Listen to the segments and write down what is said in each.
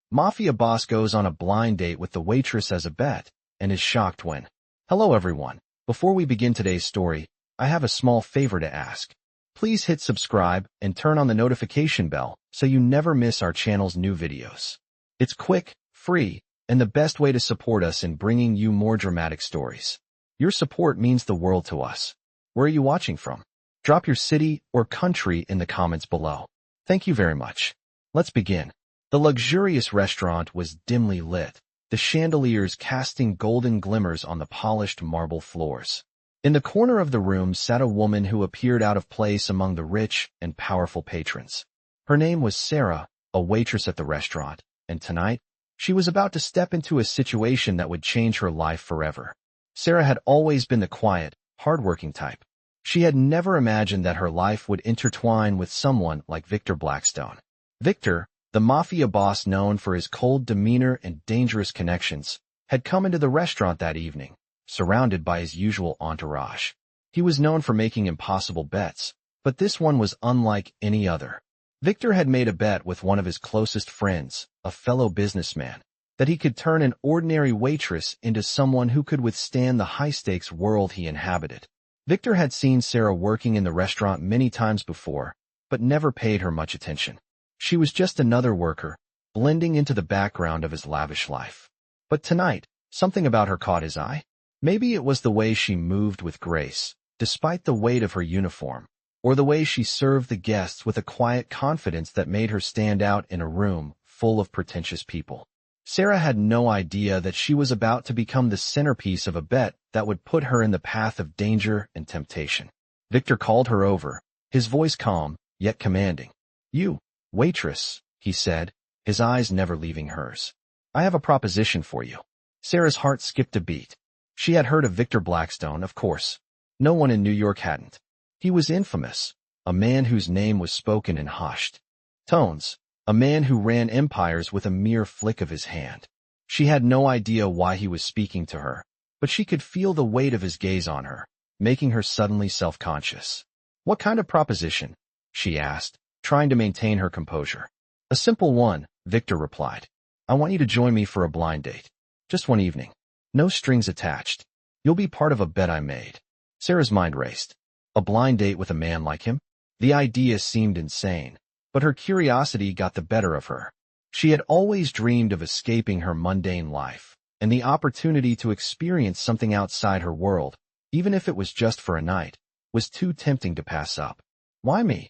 Mafia boss goes on a blind date with the waitress as a bet and is shocked when. Hello everyone. Before we begin today's story, I have a small favor to ask. Please hit subscribe and turn on the notification bell so you never miss our channel's new videos. It's quick, free, and the best way to support us in bringing you more dramatic stories. Your support means the world to us. Where are you watching from? Drop your city or country in the comments below. Thank you very much. Let's begin. The luxurious restaurant was dimly lit, the chandeliers casting golden glimmers on the polished marble floors. In the corner of the room sat a woman who appeared out of place among the rich and powerful patrons. Her name was Sarah, a waitress at the restaurant, and tonight, she was about to step into a situation that would change her life forever. Sarah had always been the quiet, hardworking type. She had never imagined that her life would intertwine with someone like Victor Blackstone. Victor, the mafia boss known for his cold demeanor and dangerous connections, had come into the restaurant that evening, surrounded by his usual entourage. He was known for making impossible bets, but this one was unlike any other. Victor had made a bet with one of his closest friends, a fellow businessman, that he could turn an ordinary waitress into someone who could withstand the high-stakes world he inhabited. Victor had seen Sarah working in the restaurant many times before, but never paid her much attention. She was just another worker, blending into the background of his lavish life. But tonight, something about her caught his eye. Maybe it was the way she moved with grace, despite the weight of her uniform, or the way she served the guests with a quiet confidence that made her stand out in a room full of pretentious people. Sarah had no idea that she was about to become the centerpiece of a bet that would put her in the path of danger and temptation. Victor called her over, his voice calm, yet commanding. "You, waitress," he said, his eyes never leaving hers. "I have a proposition for you." Sarah's heart skipped a beat. She had heard of Victor Blackstone, of course. No one in New York hadn't. He was infamous, a man whose name was spoken in hushed tones, a man who ran empires with a mere flick of his hand. She had no idea why he was speaking to her, but she could feel the weight of his gaze on her, making her suddenly self-conscious. "What kind of proposition?" she asked, trying to maintain her composure. "A simple one," Victor replied. "I want you to join me for a blind date. Just one evening. No strings attached. You'll be part of a bet I made." Sarah's mind raced. A blind date with a man like him? The idea seemed insane, but her curiosity got the better of her. She had always dreamed of escaping her mundane life, and the opportunity to experience something outside her world, even if it was just for a night, was too tempting to pass up. "Why me?"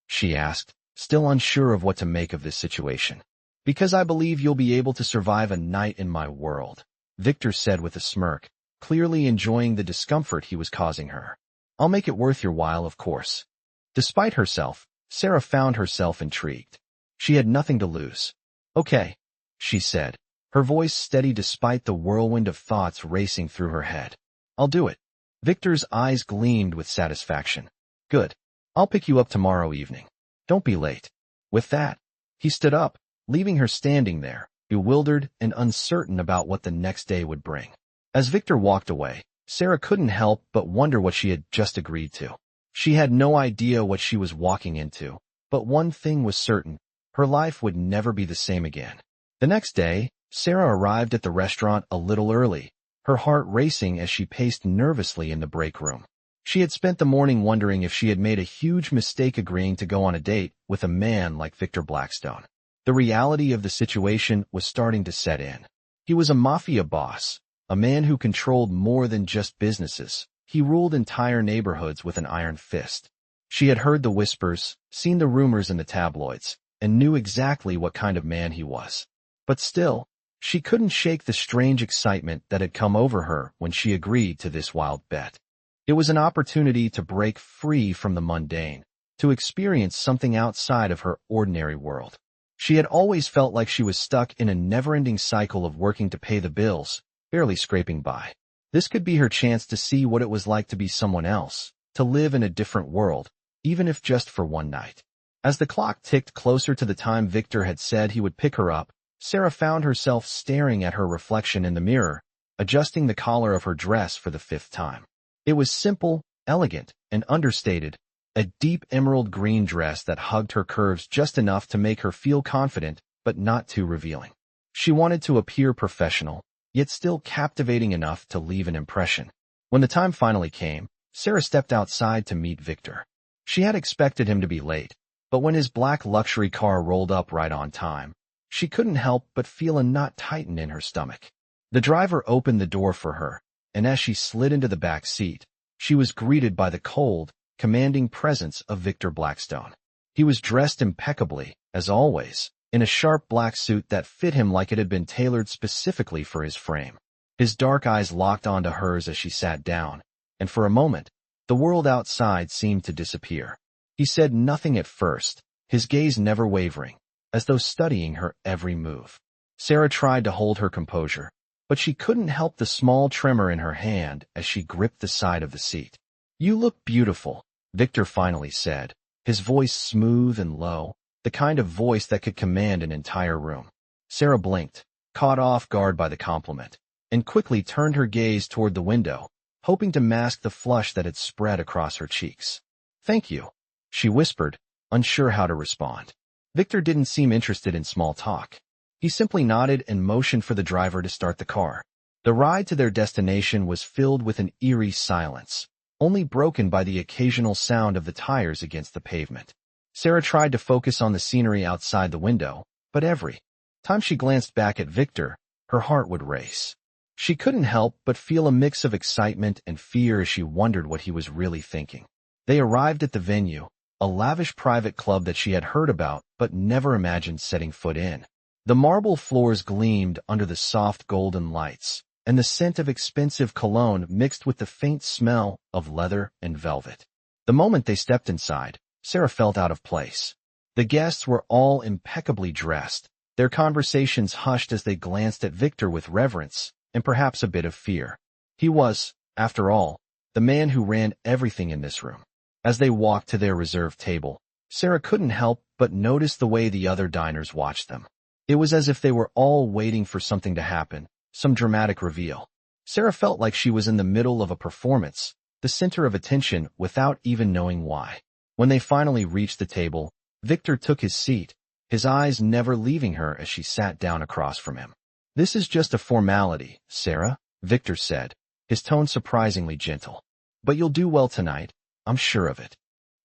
she asked, still unsure of what to make of this situation. "Because I believe you'll be able to survive a night in my world," Victor said with a smirk, clearly enjoying the discomfort he was causing her. "I'll make it worth your while, of course." Despite herself, Sarah found herself intrigued. She had nothing to lose. "Okay," she said, her voice steady despite the whirlwind of thoughts racing through her head. "I'll do it." Victor's eyes gleamed with satisfaction. "Good. I'll pick you up tomorrow evening. Don't be late." With that, he stood up, leaving her standing there, bewildered and uncertain about what the next day would bring. As Victor walked away, Sarah couldn't help but wonder what she had just agreed to. She had no idea what she was walking into, but one thing was certain, her life would never be the same again. The next day, Sarah arrived at the restaurant a little early, her heart racing as she paced nervously in the break room. She had spent the morning wondering if she had made a huge mistake agreeing to go on a date with a man like Victor Blackstone. The reality of the situation was starting to set in. He was a mafia boss, a man who controlled more than just businesses. He ruled entire neighborhoods with an iron fist. She had heard the whispers, seen the rumors in the tabloids, and knew exactly what kind of man he was. But still, she couldn't shake the strange excitement that had come over her when she agreed to this wild bet. It was an opportunity to break free from the mundane, to experience something outside of her ordinary world. She had always felt like she was stuck in a never-ending cycle of working to pay the bills, barely scraping by. This could be her chance to see what it was like to be someone else, to live in a different world, even if just for one night. As the clock ticked closer to the time Victor had said he would pick her up, Sarah found herself staring at her reflection in the mirror, adjusting the collar of her dress for the 5th time. It was simple, elegant, and understated, a deep emerald green dress that hugged her curves just enough to make her feel confident, but not too revealing. She wanted to appear professional, yet still captivating enough to leave an impression. When the time finally came, Sarah stepped outside to meet Victor. She had expected him to be late, but when his black luxury car rolled up right on time, she couldn't help but feel a knot tighten in her stomach. The driver opened the door for her, and as she slid into the back seat, she was greeted by the cold, commanding presence of Victor Blackstone. He was dressed impeccably, as always, in a sharp black suit that fit him like it had been tailored specifically for his frame. His dark eyes locked onto hers as she sat down, and for a moment, the world outside seemed to disappear. He said nothing at first, his gaze never wavering, as though studying her every move. Sarah tried to hold her composure, but she couldn't help the small tremor in her hand as she gripped the side of the seat. "You look beautiful," Victor finally said, his voice smooth and low, the kind of voice that could command an entire room. Sarah blinked, caught off guard by the compliment, and quickly turned her gaze toward the window, hoping to mask the flush that had spread across her cheeks. "Thank you," she whispered, unsure how to respond. Victor didn't seem interested in small talk. He simply nodded and motioned for the driver to start the car. The ride to their destination was filled with an eerie silence, only broken by the occasional sound of the tires against the pavement. Sarah tried to focus on the scenery outside the window, but every time she glanced back at Victor, her heart would race. She couldn't help but feel a mix of excitement and fear as she wondered what he was really thinking. They arrived at the venue, a lavish private club that she had heard about but never imagined setting foot in. The marble floors gleamed under the soft golden lights, and the scent of expensive cologne mixed with the faint smell of leather and velvet. The moment they stepped inside, Sarah felt out of place. The guests were all impeccably dressed, their conversations hushed as they glanced at Victor with reverence and perhaps a bit of fear. He was, after all, the man who ran everything in this room. As they walked to their reserved table, Sarah couldn't help but notice the way the other diners watched them. It was as if they were all waiting for something to happen, some dramatic reveal. Sarah felt like she was in the middle of a performance, the center of attention without even knowing why. When they finally reached the table, Victor took his seat, his eyes never leaving her as she sat down across from him. "This is just a formality, Sarah," Victor said, his tone surprisingly gentle. "But you'll do well tonight, I'm sure of it."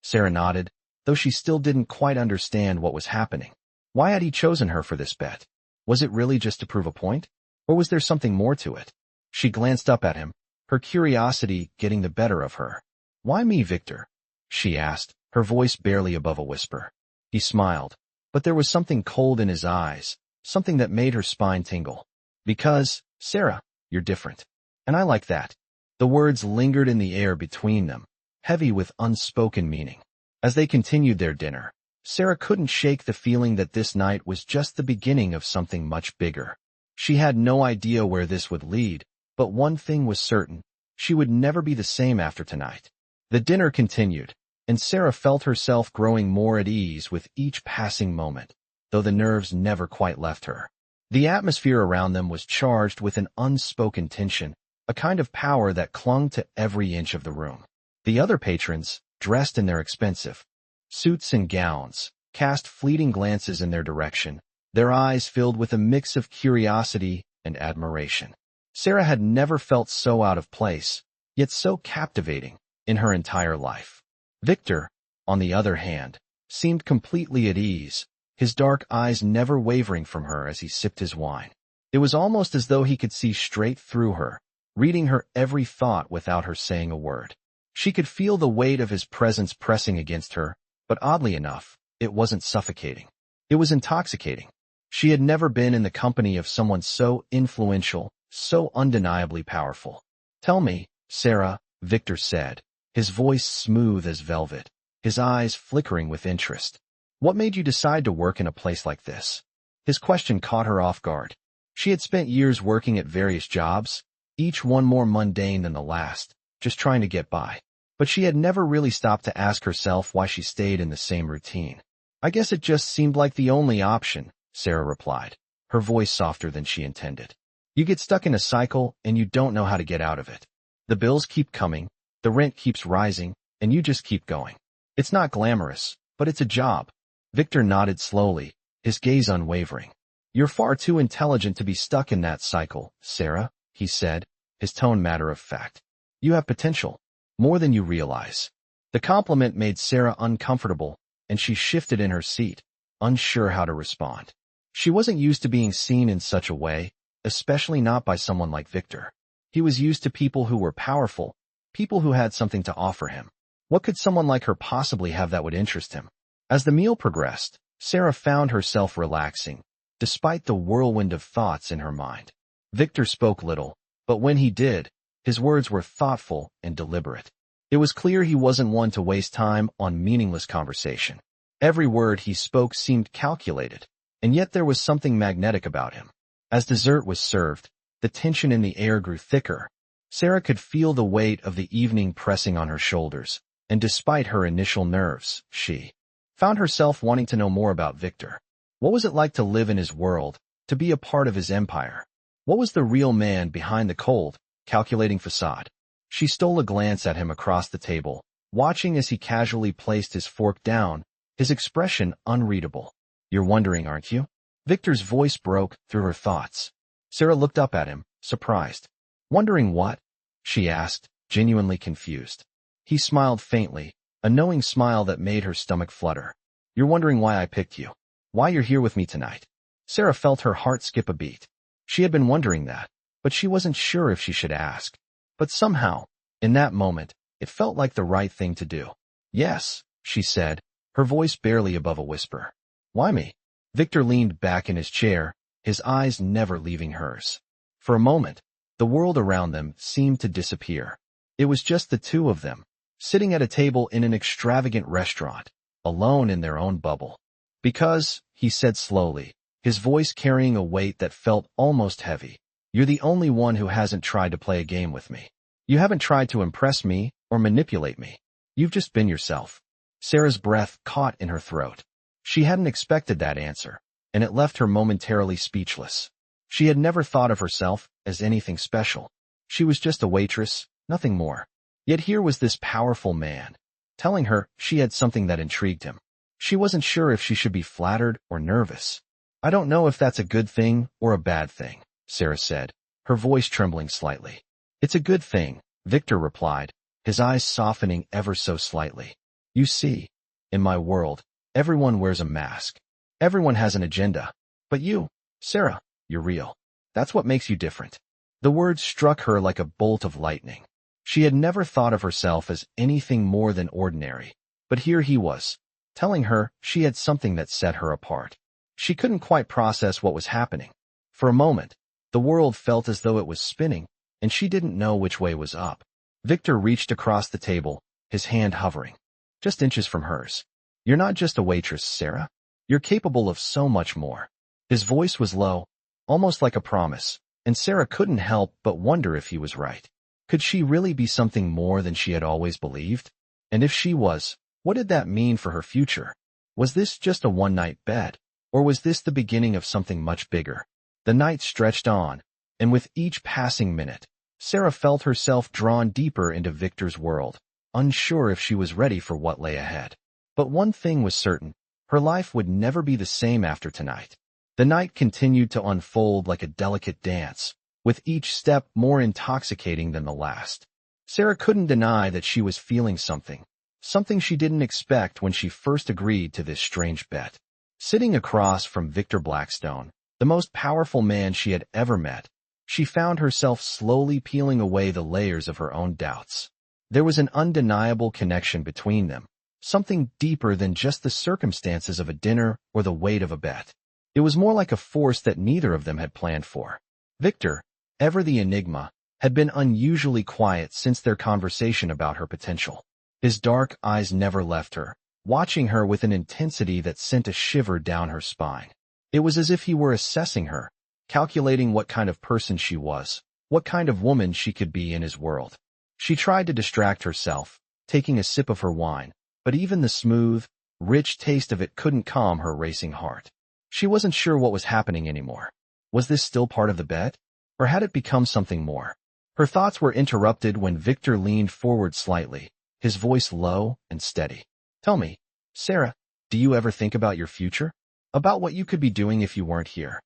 Sarah nodded, though she still didn't quite understand what was happening. Why had he chosen her for this bet? Was it really just to prove a point? Or was there something more to it? She glanced up at him, her curiosity getting the better of her. "Why me, Victor?" she asked, her voice barely above a whisper. He smiled, but there was something cold in his eyes, something that made her spine tingle. "Because, Sarah, you're different. And I like that." The words lingered in the air between them, heavy with unspoken meaning. As they continued their dinner, Sarah couldn't shake the feeling that this night was just the beginning of something much bigger. She had no idea where this would lead, but one thing was certain, she would never be the same after tonight. The dinner continued, and Sarah felt herself growing more at ease with each passing moment, though the nerves never quite left her. The atmosphere around them was charged with an unspoken tension, a kind of power that clung to every inch of the room. The other patrons, dressed in their expensive suits and gowns, cast fleeting glances in their direction, their eyes filled with a mix of curiosity and admiration. Sarah had never felt so out of place, yet so captivating, in her entire life. Victor, on the other hand, seemed completely at ease, his dark eyes never wavering from her as he sipped his wine. It was almost as though he could see straight through her, reading her every thought without her saying a word. She could feel the weight of his presence pressing against her, but oddly enough, it wasn't suffocating. It was intoxicating. She had never been in the company of someone so influential, so undeniably powerful. "Tell me, Sarah," Victor said, his voice smooth as velvet, his eyes flickering with interest. "What made you decide to work in a place like this?" His question caught her off guard. She had spent years working at various jobs, each one more mundane than the last, just trying to get by. But she had never really stopped to ask herself why she stayed in the same routine. "I guess it just seemed like the only option," Sarah replied, her voice softer than she intended. "You get stuck in a cycle and you don't know how to get out of it. The bills keep coming, the rent keeps rising, and you just keep going. It's not glamorous, but it's a job." Victor nodded slowly, his gaze unwavering. You're far too intelligent to be stuck in that cycle, Sarah, he said, his tone matter-of-fact. You have potential, more than you realize. The compliment made Sarah uncomfortable, and she shifted in her seat, unsure how to respond. She wasn't used to being seen in such a way, especially not by someone like Victor. He was used to people who were powerful, people who had something to offer him. What could someone like her possibly have that would interest him? As the meal progressed, Sarah found herself relaxing, despite the whirlwind of thoughts in her mind. Victor spoke little, but when he did, his words were thoughtful and deliberate. It was clear he wasn't one to waste time on meaningless conversation. Every word he spoke seemed calculated, and yet there was something magnetic about him. As dessert was served, the tension in the air grew thicker. Sarah could feel the weight of the evening pressing on her shoulders, and despite her initial nerves, she found herself wanting to know more about Victor. What was it like to live in his world, to be a part of his empire? What was the real man behind the cold, calculating facade? She stole a glance at him across the table, watching as he casually placed his fork down, his expression unreadable. You're wondering, aren't you? Victor's voice broke through her thoughts. Sarah looked up at him, surprised. Wondering what? She asked, genuinely confused. He smiled faintly, a knowing smile that made her stomach flutter. You're wondering why I picked you. Why you're here with me tonight. Sarah felt her heart skip a beat. She had been wondering that, but she wasn't sure if she should ask. But somehow, in that moment, it felt like the right thing to do. Yes, she said, her voice barely above a whisper. Why me? Victor leaned back in his chair, his eyes never leaving hers. For a moment, the world around them seemed to disappear. It was just the two of them, sitting at a table in an extravagant restaurant, alone in their own bubble. Because, he said slowly, his voice carrying a weight that felt almost heavy, you're the only one who hasn't tried to play a game with me. You haven't tried to impress me or manipulate me. You've just been yourself. Sarah's breath caught in her throat. She hadn't expected that answer, and it left her momentarily speechless. She had never thought of herself as anything special. She was just a waitress, nothing more. Yet here was this powerful man, telling her she had something that intrigued him. She wasn't sure if she should be flattered or nervous. I don't know if that's a good thing or a bad thing, Sarah said, her voice trembling slightly. It's a good thing, Victor replied, his eyes softening ever so slightly. You see, in my world, everyone wears a mask. Everyone has an agenda. But you, Sarah, you're real. That's what makes you different. The words struck her like a bolt of lightning. She had never thought of herself as anything more than ordinary. But here he was, telling her she had something that set her apart. She couldn't quite process what was happening. For a moment, the world felt as though it was spinning, and she didn't know which way was up. Victor reached across the table, his hand hovering, just inches from hers. You're not just a waitress, Sarah. You're capable of so much more. His voice was low, almost like a promise, and Sarah couldn't help but wonder if he was right. Could she really be something more than she had always believed? And if she was, what did that mean for her future? Was this just a one-night bed, or was this the beginning of something much bigger? The night stretched on, and with each passing minute, Sarah felt herself drawn deeper into Victor's world, unsure if she was ready for what lay ahead. But one thing was certain, her life would never be the same after tonight. The night continued to unfold like a delicate dance, with each step more intoxicating than the last. Sarah couldn't deny that she was feeling something she didn't expect when she first agreed to this strange bet. Sitting across from Victor Blackstone, the most powerful man she had ever met, she found herself slowly peeling away the layers of her own doubts. There was an undeniable connection between them, something deeper than just the circumstances of a dinner or the weight of a bet. It was more like a force that neither of them had planned for. Victor, ever the enigma, had been unusually quiet since their conversation about her potential. His dark eyes never left her, watching her with an intensity that sent a shiver down her spine. It was as if he were assessing her, calculating what kind of person she was, what kind of woman she could be in his world. She tried to distract herself, taking a sip of her wine, but even the smooth, rich taste of it couldn't calm her racing heart. She wasn't sure what was happening anymore. Was this still part of the bet? Or had it become something more? Her thoughts were interrupted when Victor leaned forward slightly, his voice low and steady. Tell me, Sarah, do you ever think about your future? About what you could be doing if you weren't here?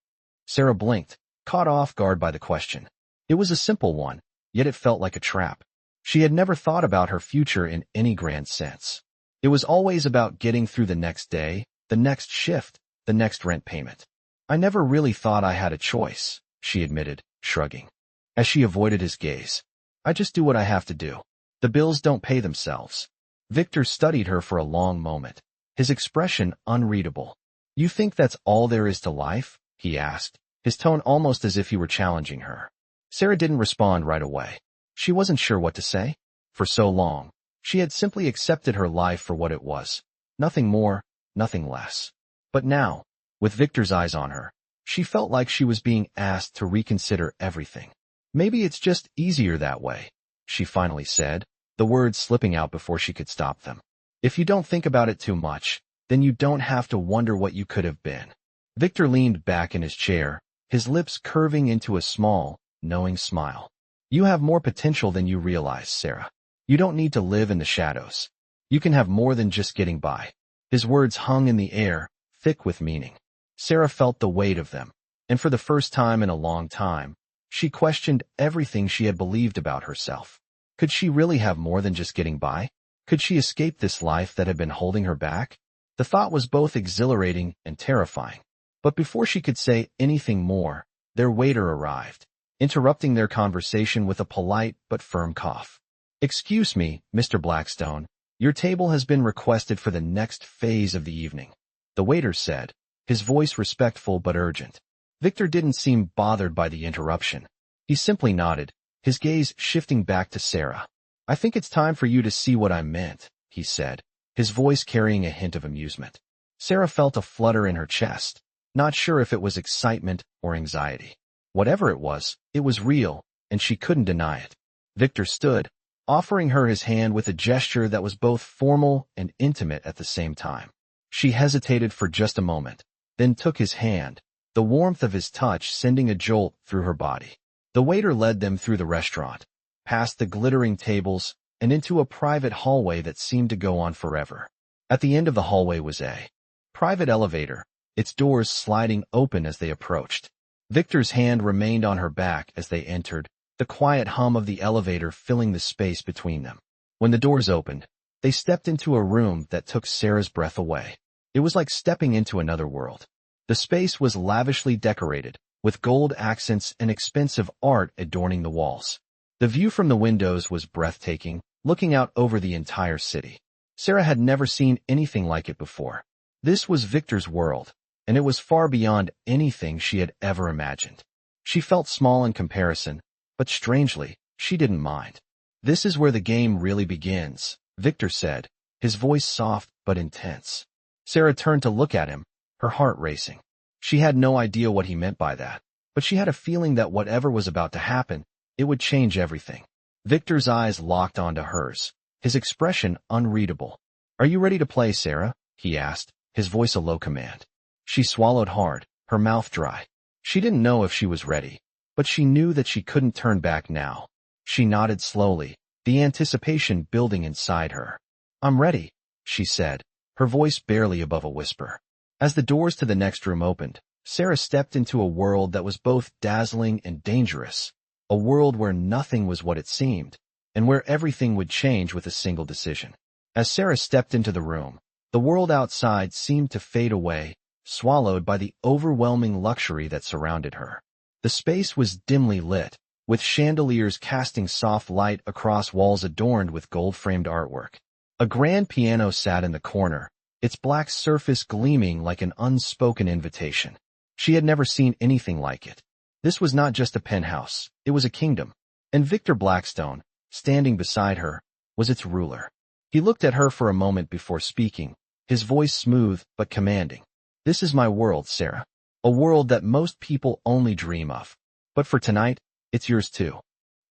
Sarah blinked, caught off guard by the question. It was a simple one, yet it felt like a trap. She had never thought about her future in any grand sense. It was always about getting through the next day, the next shift, the next rent payment. I never really thought I had a choice, she admitted, shrugging. As she avoided his gaze. I just do what I have to do. The bills don't pay themselves. Victor studied her for a long moment, his expression unreadable. You think that's all there is to life? He asked, his tone almost as if he were challenging her. Sarah didn't respond right away. She wasn't sure what to say. For so long, she had simply accepted her life for what it was. Nothing more, nothing less. But now, with Victor's eyes on her, she felt like she was being asked to reconsider everything. Maybe it's just easier that way, she finally said, the words slipping out before she could stop them. If you don't think about it too much, then you don't have to wonder what you could have been. Victor leaned back in his chair, his lips curving into a small, knowing smile. You have more potential than you realize, Sarah. You don't need to live in the shadows. You can have more than just getting by. His words hung in the air, thick with meaning. Sarah felt the weight of them, and for the first time in a long time, she questioned everything she had believed about herself. Could she really have more than just getting by? Could she escape this life that had been holding her back? The thought was both exhilarating and terrifying. But before she could say anything more, their waiter arrived, interrupting their conversation with a polite but firm cough. Excuse me, Mr. Blackstone, your table has been requested for the next phase of the evening, the waiter said, his voice respectful but urgent. Victor didn't seem bothered by the interruption. He simply nodded, his gaze shifting back to Sarah. I think it's time for you to see what I meant, he said, his voice carrying a hint of amusement. Sarah felt a flutter in her chest, not sure if it was excitement or anxiety. Whatever it was real, and she couldn't deny it. Victor stood, offering her his hand with a gesture that was both formal and intimate at the same time. She hesitated for just a moment, then took his hand, the warmth of his touch sending a jolt through her body. The waiter led them through the restaurant, past the glittering tables, and into a private hallway that seemed to go on forever. At the end of the hallway was a private elevator, its doors sliding open as they approached. Victor's hand remained on her back as they entered, the quiet hum of the elevator filling the space between them. When the doors opened, they stepped into a room that took Sarah's breath away. It was like stepping into another world. The space was lavishly decorated, with gold accents and expensive art adorning the walls. The view from the windows was breathtaking, looking out over the entire city. Sarah had never seen anything like it before. This was Victor's world, and it was far beyond anything she had ever imagined. She felt small in comparison, but strangely, she didn't mind. This is where the game really begins, Victor said, his voice soft but intense. Sarah turned to look at him, her heart racing. She had no idea what he meant by that, but she had a feeling that whatever was about to happen, it would change everything. Victor's eyes locked onto hers, his expression unreadable. Are you ready to play, Sarah? He asked, his voice a low command. She swallowed hard, her mouth dry. She didn't know if she was ready, but she knew that she couldn't turn back now. She nodded slowly, the anticipation building inside her. I'm ready, she said, her voice barely above a whisper. As the doors to the next room opened, Sarah stepped into a world that was both dazzling and dangerous, a world where nothing was what it seemed, and where everything would change with a single decision. As Sarah stepped into the room, the world outside seemed to fade away, swallowed by the overwhelming luxury that surrounded her. The space was dimly lit, with chandeliers casting soft light across walls adorned with gold-framed artwork. A grand piano sat in the corner, its black surface gleaming like an unspoken invitation. She had never seen anything like it. This was not just a penthouse, it was a kingdom, and Victor Blackstone, standing beside her, was its ruler. He looked at her for a moment before speaking, his voice smooth but commanding. This is my world, Sarah. A world that most people only dream of. But for tonight, it's yours too.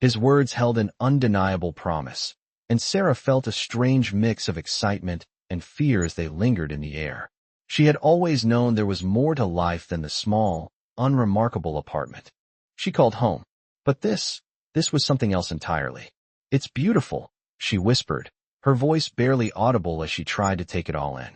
His words held an undeniable promise, and Sarah felt a strange mix of excitement and fear as they lingered in the air. She had always known there was more to life than the small, unremarkable apartment she called home. But this was something else entirely. It's beautiful, she whispered, her voice barely audible as she tried to take it all in.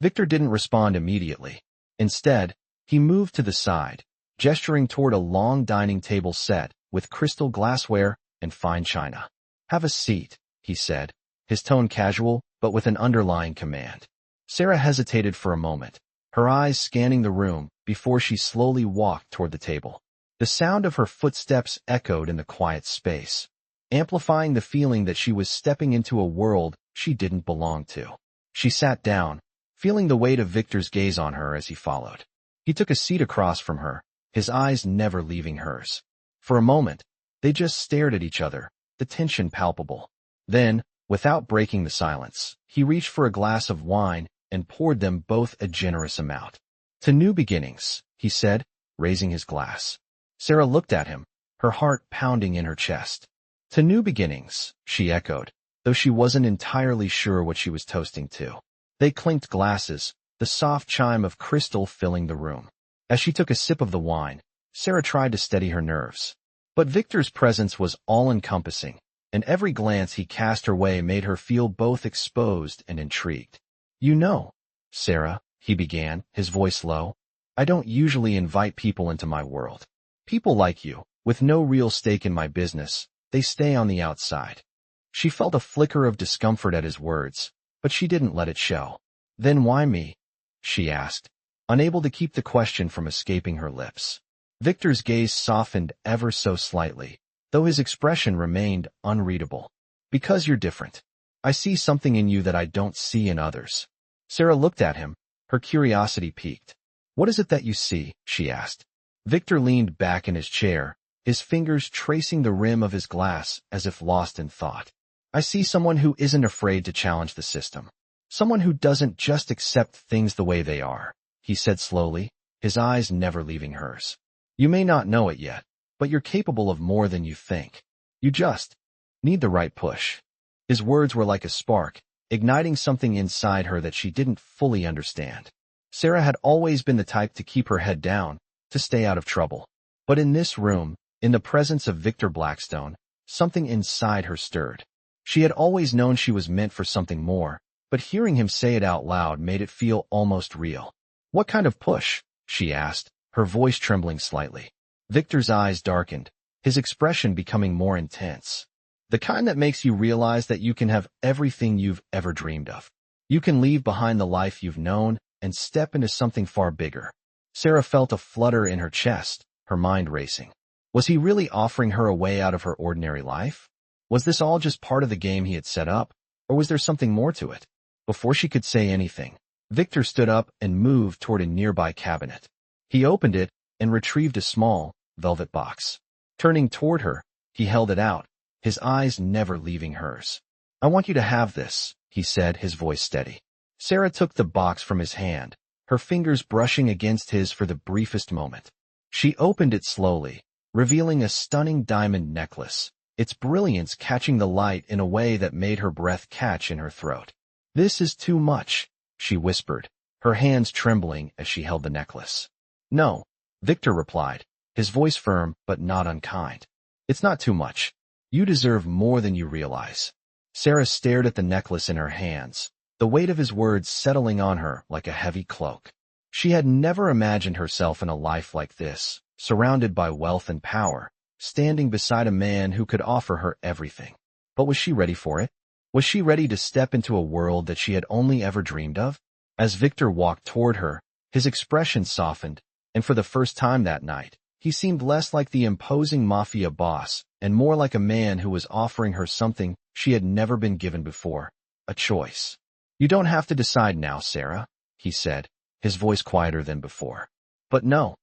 Victor didn't respond immediately. Instead, he moved to the side, gesturing toward a long dining table set with crystal glassware and fine china. "Have a seat," he said, his tone casual but with an underlying command. Sarah hesitated for a moment, her eyes scanning the room before she slowly walked toward the table. The sound of her footsteps echoed in the quiet space, amplifying the feeling that she was stepping into a world she didn't belong to. She sat down, feeling the weight of Victor's gaze on her as he followed. He took a seat across from her, his eyes never leaving hers. For a moment, they just stared at each other, the tension palpable. Then, without breaking the silence, he reached for a glass of wine and poured them both a generous amount. "To new beginnings," he said, raising his glass. Sarah looked at him, her heart pounding in her chest. "To new beginnings," she echoed, though she wasn't entirely sure what she was toasting to. They clinked glasses, the soft chime of crystal filling the room. As she took a sip of the wine, Sarah tried to steady her nerves. But Victor's presence was all-encompassing, and every glance he cast her way made her feel both exposed and intrigued. "You know, Sarah," he began, his voice low, "I don't usually invite people into my world. People like you, with no real stake in my business, they stay on the outside." She felt a flicker of discomfort at his words, but she didn't let it show. "Then why me?" she asked, unable to keep the question from escaping her lips. Victor's gaze softened ever so slightly, though his expression remained unreadable. "Because you're different. I see something in you that I don't see in others." Sarah looked at him, her curiosity piqued. "What is it that you see?" she asked. Victor leaned back in his chair, his fingers tracing the rim of his glass as if lost in thought. "I see someone who isn't afraid to challenge the system. Someone who doesn't just accept things the way they are," he said slowly, his eyes never leaving hers. "You may not know it yet, but you're capable of more than you think. You just need the right push." His words were like a spark, igniting something inside her that she didn't fully understand. Sarah had always been the type to keep her head down, to stay out of trouble. But in this room, in the presence of Victor Blackstone, something inside her stirred. She had always known she was meant for something more, but hearing him say it out loud made it feel almost real. "What kind of push?" she asked, her voice trembling slightly. Victor's eyes darkened, his expression becoming more intense. "The kind that makes you realize that you can have everything you've ever dreamed of. You can leave behind the life you've known and step into something far bigger." Sarah felt a flutter in her chest, her mind racing. Was he really offering her a way out of her ordinary life? Was this all just part of the game he had set up, or was there something more to it? Before she could say anything, Victor stood up and moved toward a nearby cabinet. He opened it and retrieved a small, velvet box. Turning toward her, he held it out, his eyes never leaving hers. "I want you to have this," he said, his voice steady. Sarah took the box from his hand, her fingers brushing against his for the briefest moment. She opened it slowly, revealing a stunning diamond necklace, its brilliance catching the light in a way that made her breath catch in her throat. "This is too much," she whispered, her hands trembling as she held the necklace. "No," Victor replied, his voice firm but not unkind. "It's not too much. You deserve more than you realize." Sarah stared at the necklace in her hands, the weight of his words settling on her like a heavy cloak. She had never imagined herself in a life like this, surrounded by wealth and power, standing beside a man who could offer her everything. But was she ready for it? Was she ready to step into a world that she had only ever dreamed of? As Victor walked toward her, his expression softened, and for the first time that night, he seemed less like the imposing Mafia boss and more like a man who was offering her something she had never been given before, a choice. "You don't have to decide now, Sarah," he said, his voice quieter than before. "But no,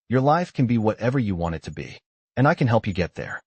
your life can be whatever you want it to be, and I can help you get there."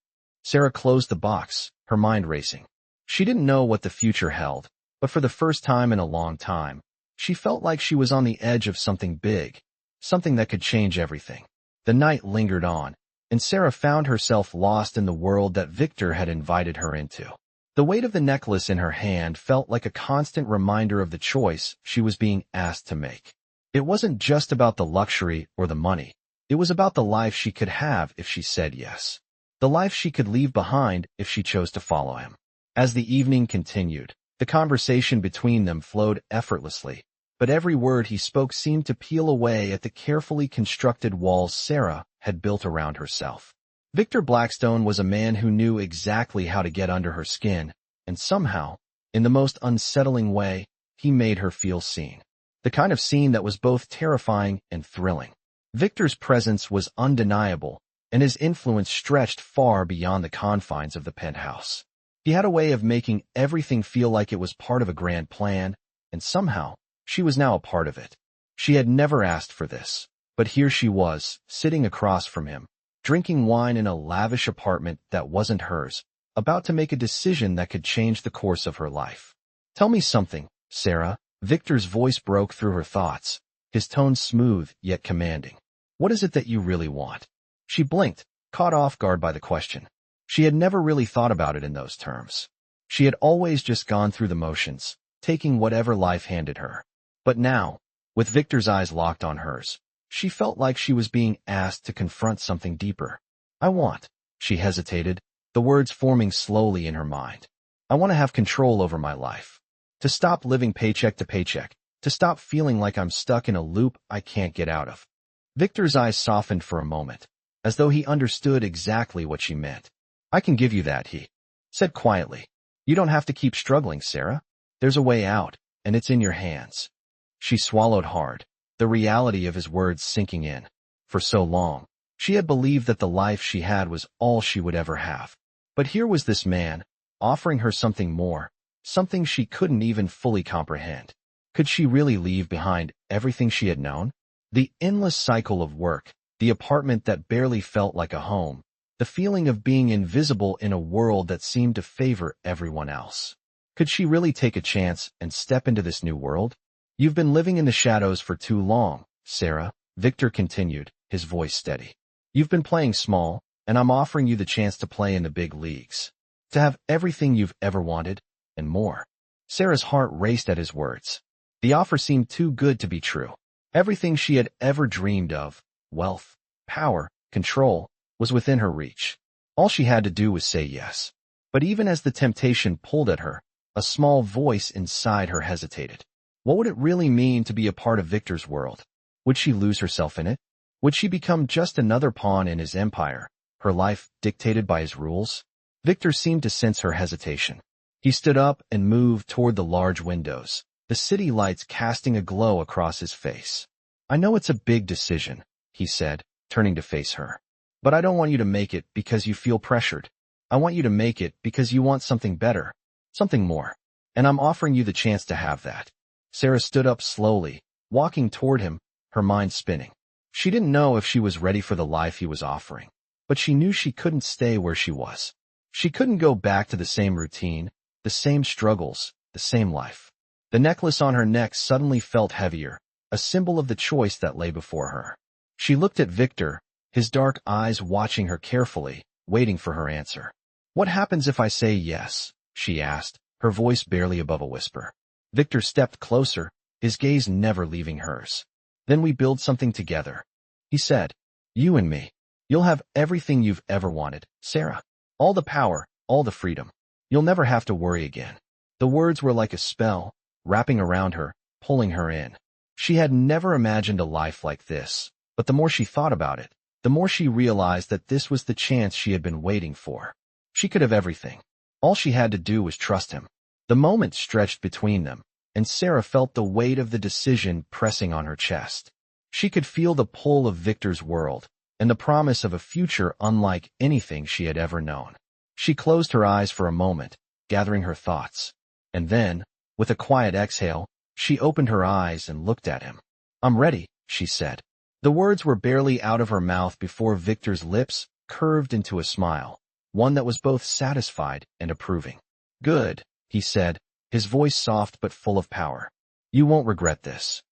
Sarah closed the box, her mind racing. She didn't know what the future held, but for the first time in a long time, she felt like she was on the edge of something big, something that could change everything. The night lingered on, and Sarah found herself lost in the world that Victor had invited her into. The weight of the necklace in her hand felt like a constant reminder of the choice she was being asked to make. It wasn't just about the luxury or the money. It was about the life she could have if she said yes. The life she could leave behind if she chose to follow him. As the evening continued, the conversation between them flowed effortlessly, but every word he spoke seemed to peel away at the carefully constructed walls Sarah had built around herself. Victor Blackstone was a man who knew exactly how to get under her skin, and somehow, in the most unsettling way, he made her feel seen. The kind of scene that was both terrifying and thrilling. Victor's presence was undeniable, and his influence stretched far beyond the confines of the penthouse. He had a way of making everything feel like it was part of a grand plan, and somehow, she was now a part of it. She had never asked for this, but here she was, sitting across from him, drinking wine in a lavish apartment that wasn't hers, about to make a decision that could change the course of her life. "Tell me something, Sarah." Victor's voice broke through her thoughts, his tone smooth yet commanding. "What is it that you really want?" She blinked, caught off guard by the question. She had never really thought about it in those terms. She had always just gone through the motions, taking whatever life handed her. But now, with Victor's eyes locked on hers, she felt like she was being asked to confront something deeper. "I want," she hesitated, the words forming slowly in her mind. "I want to have control over my life. To stop living paycheck to paycheck. To stop feeling like I'm stuck in a loop I can't get out of." Victor's eyes softened for a moment, as though he understood exactly what she meant. "I can give you that," he said quietly. "You don't have to keep struggling, Sarah. There's a way out, and it's in your hands." She swallowed hard, the reality of his words sinking in. For so long, she had believed that the life she had was all she would ever have. But here was this man, offering her something more, something she couldn't even fully comprehend. Could she really leave behind everything she had known? The endless cycle of work, the apartment that barely felt like a home, the feeling of being invisible in a world that seemed to favor everyone else. Could she really take a chance and step into this new world? "You've been living in the shadows for too long, Sarah," Victor continued, his voice steady. "You've been playing small, and I'm offering you the chance to play in the big leagues. To have everything you've ever wanted, and more." Sarah's heart raced at his words. The offer seemed too good to be true. Everything she had ever dreamed of, wealth, power, control, was within her reach. All she had to do was say yes. But even as the temptation pulled at her, a small voice inside her hesitated. What would it really mean to be a part of Victor's world? Would she lose herself in it? Would she become just another pawn in his empire, her life dictated by his rules? Victor seemed to sense her hesitation. He stood up and moved toward the large windows, the city lights casting a glow across his face. "I know it's a big decision," he said, turning to face her. "But I don't want you to make it because you feel pressured. I want you to make it because you want something better, something more. And I'm offering you the chance to have that." Sarah stood up slowly, walking toward him, her mind spinning. She didn't know if she was ready for the life he was offering, but she knew she couldn't stay where she was. She couldn't go back to the same routine, the same struggles, the same life. The necklace on her neck suddenly felt heavier, a symbol of the choice that lay before her. She looked at Victor, his dark eyes watching her carefully, waiting for her answer. "What happens if I say yes?" she asked, her voice barely above a whisper. Victor stepped closer, his gaze never leaving hers. "Then we build something together," he said. "You and me. You'll have everything you've ever wanted, Sarah. All the power, all the freedom. You'll never have to worry again." The words were like a spell, wrapping around her, pulling her in. She had never imagined a life like this, but the more she thought about it, the more she realized that this was the chance she had been waiting for. She could have everything. All she had to do was trust him. The moment stretched between them, and Sarah felt the weight of the decision pressing on her chest. She could feel the pull of Victor's world, and the promise of a future unlike anything she had ever known. She closed her eyes for a moment, gathering her thoughts. And then, with a quiet exhale, she opened her eyes and looked at him. "I'm ready," she said. The words were barely out of her mouth before Victor's lips curved into a smile, one that was both satisfied and approving. "Good," he said, his voice soft but full of power. "You won't regret this."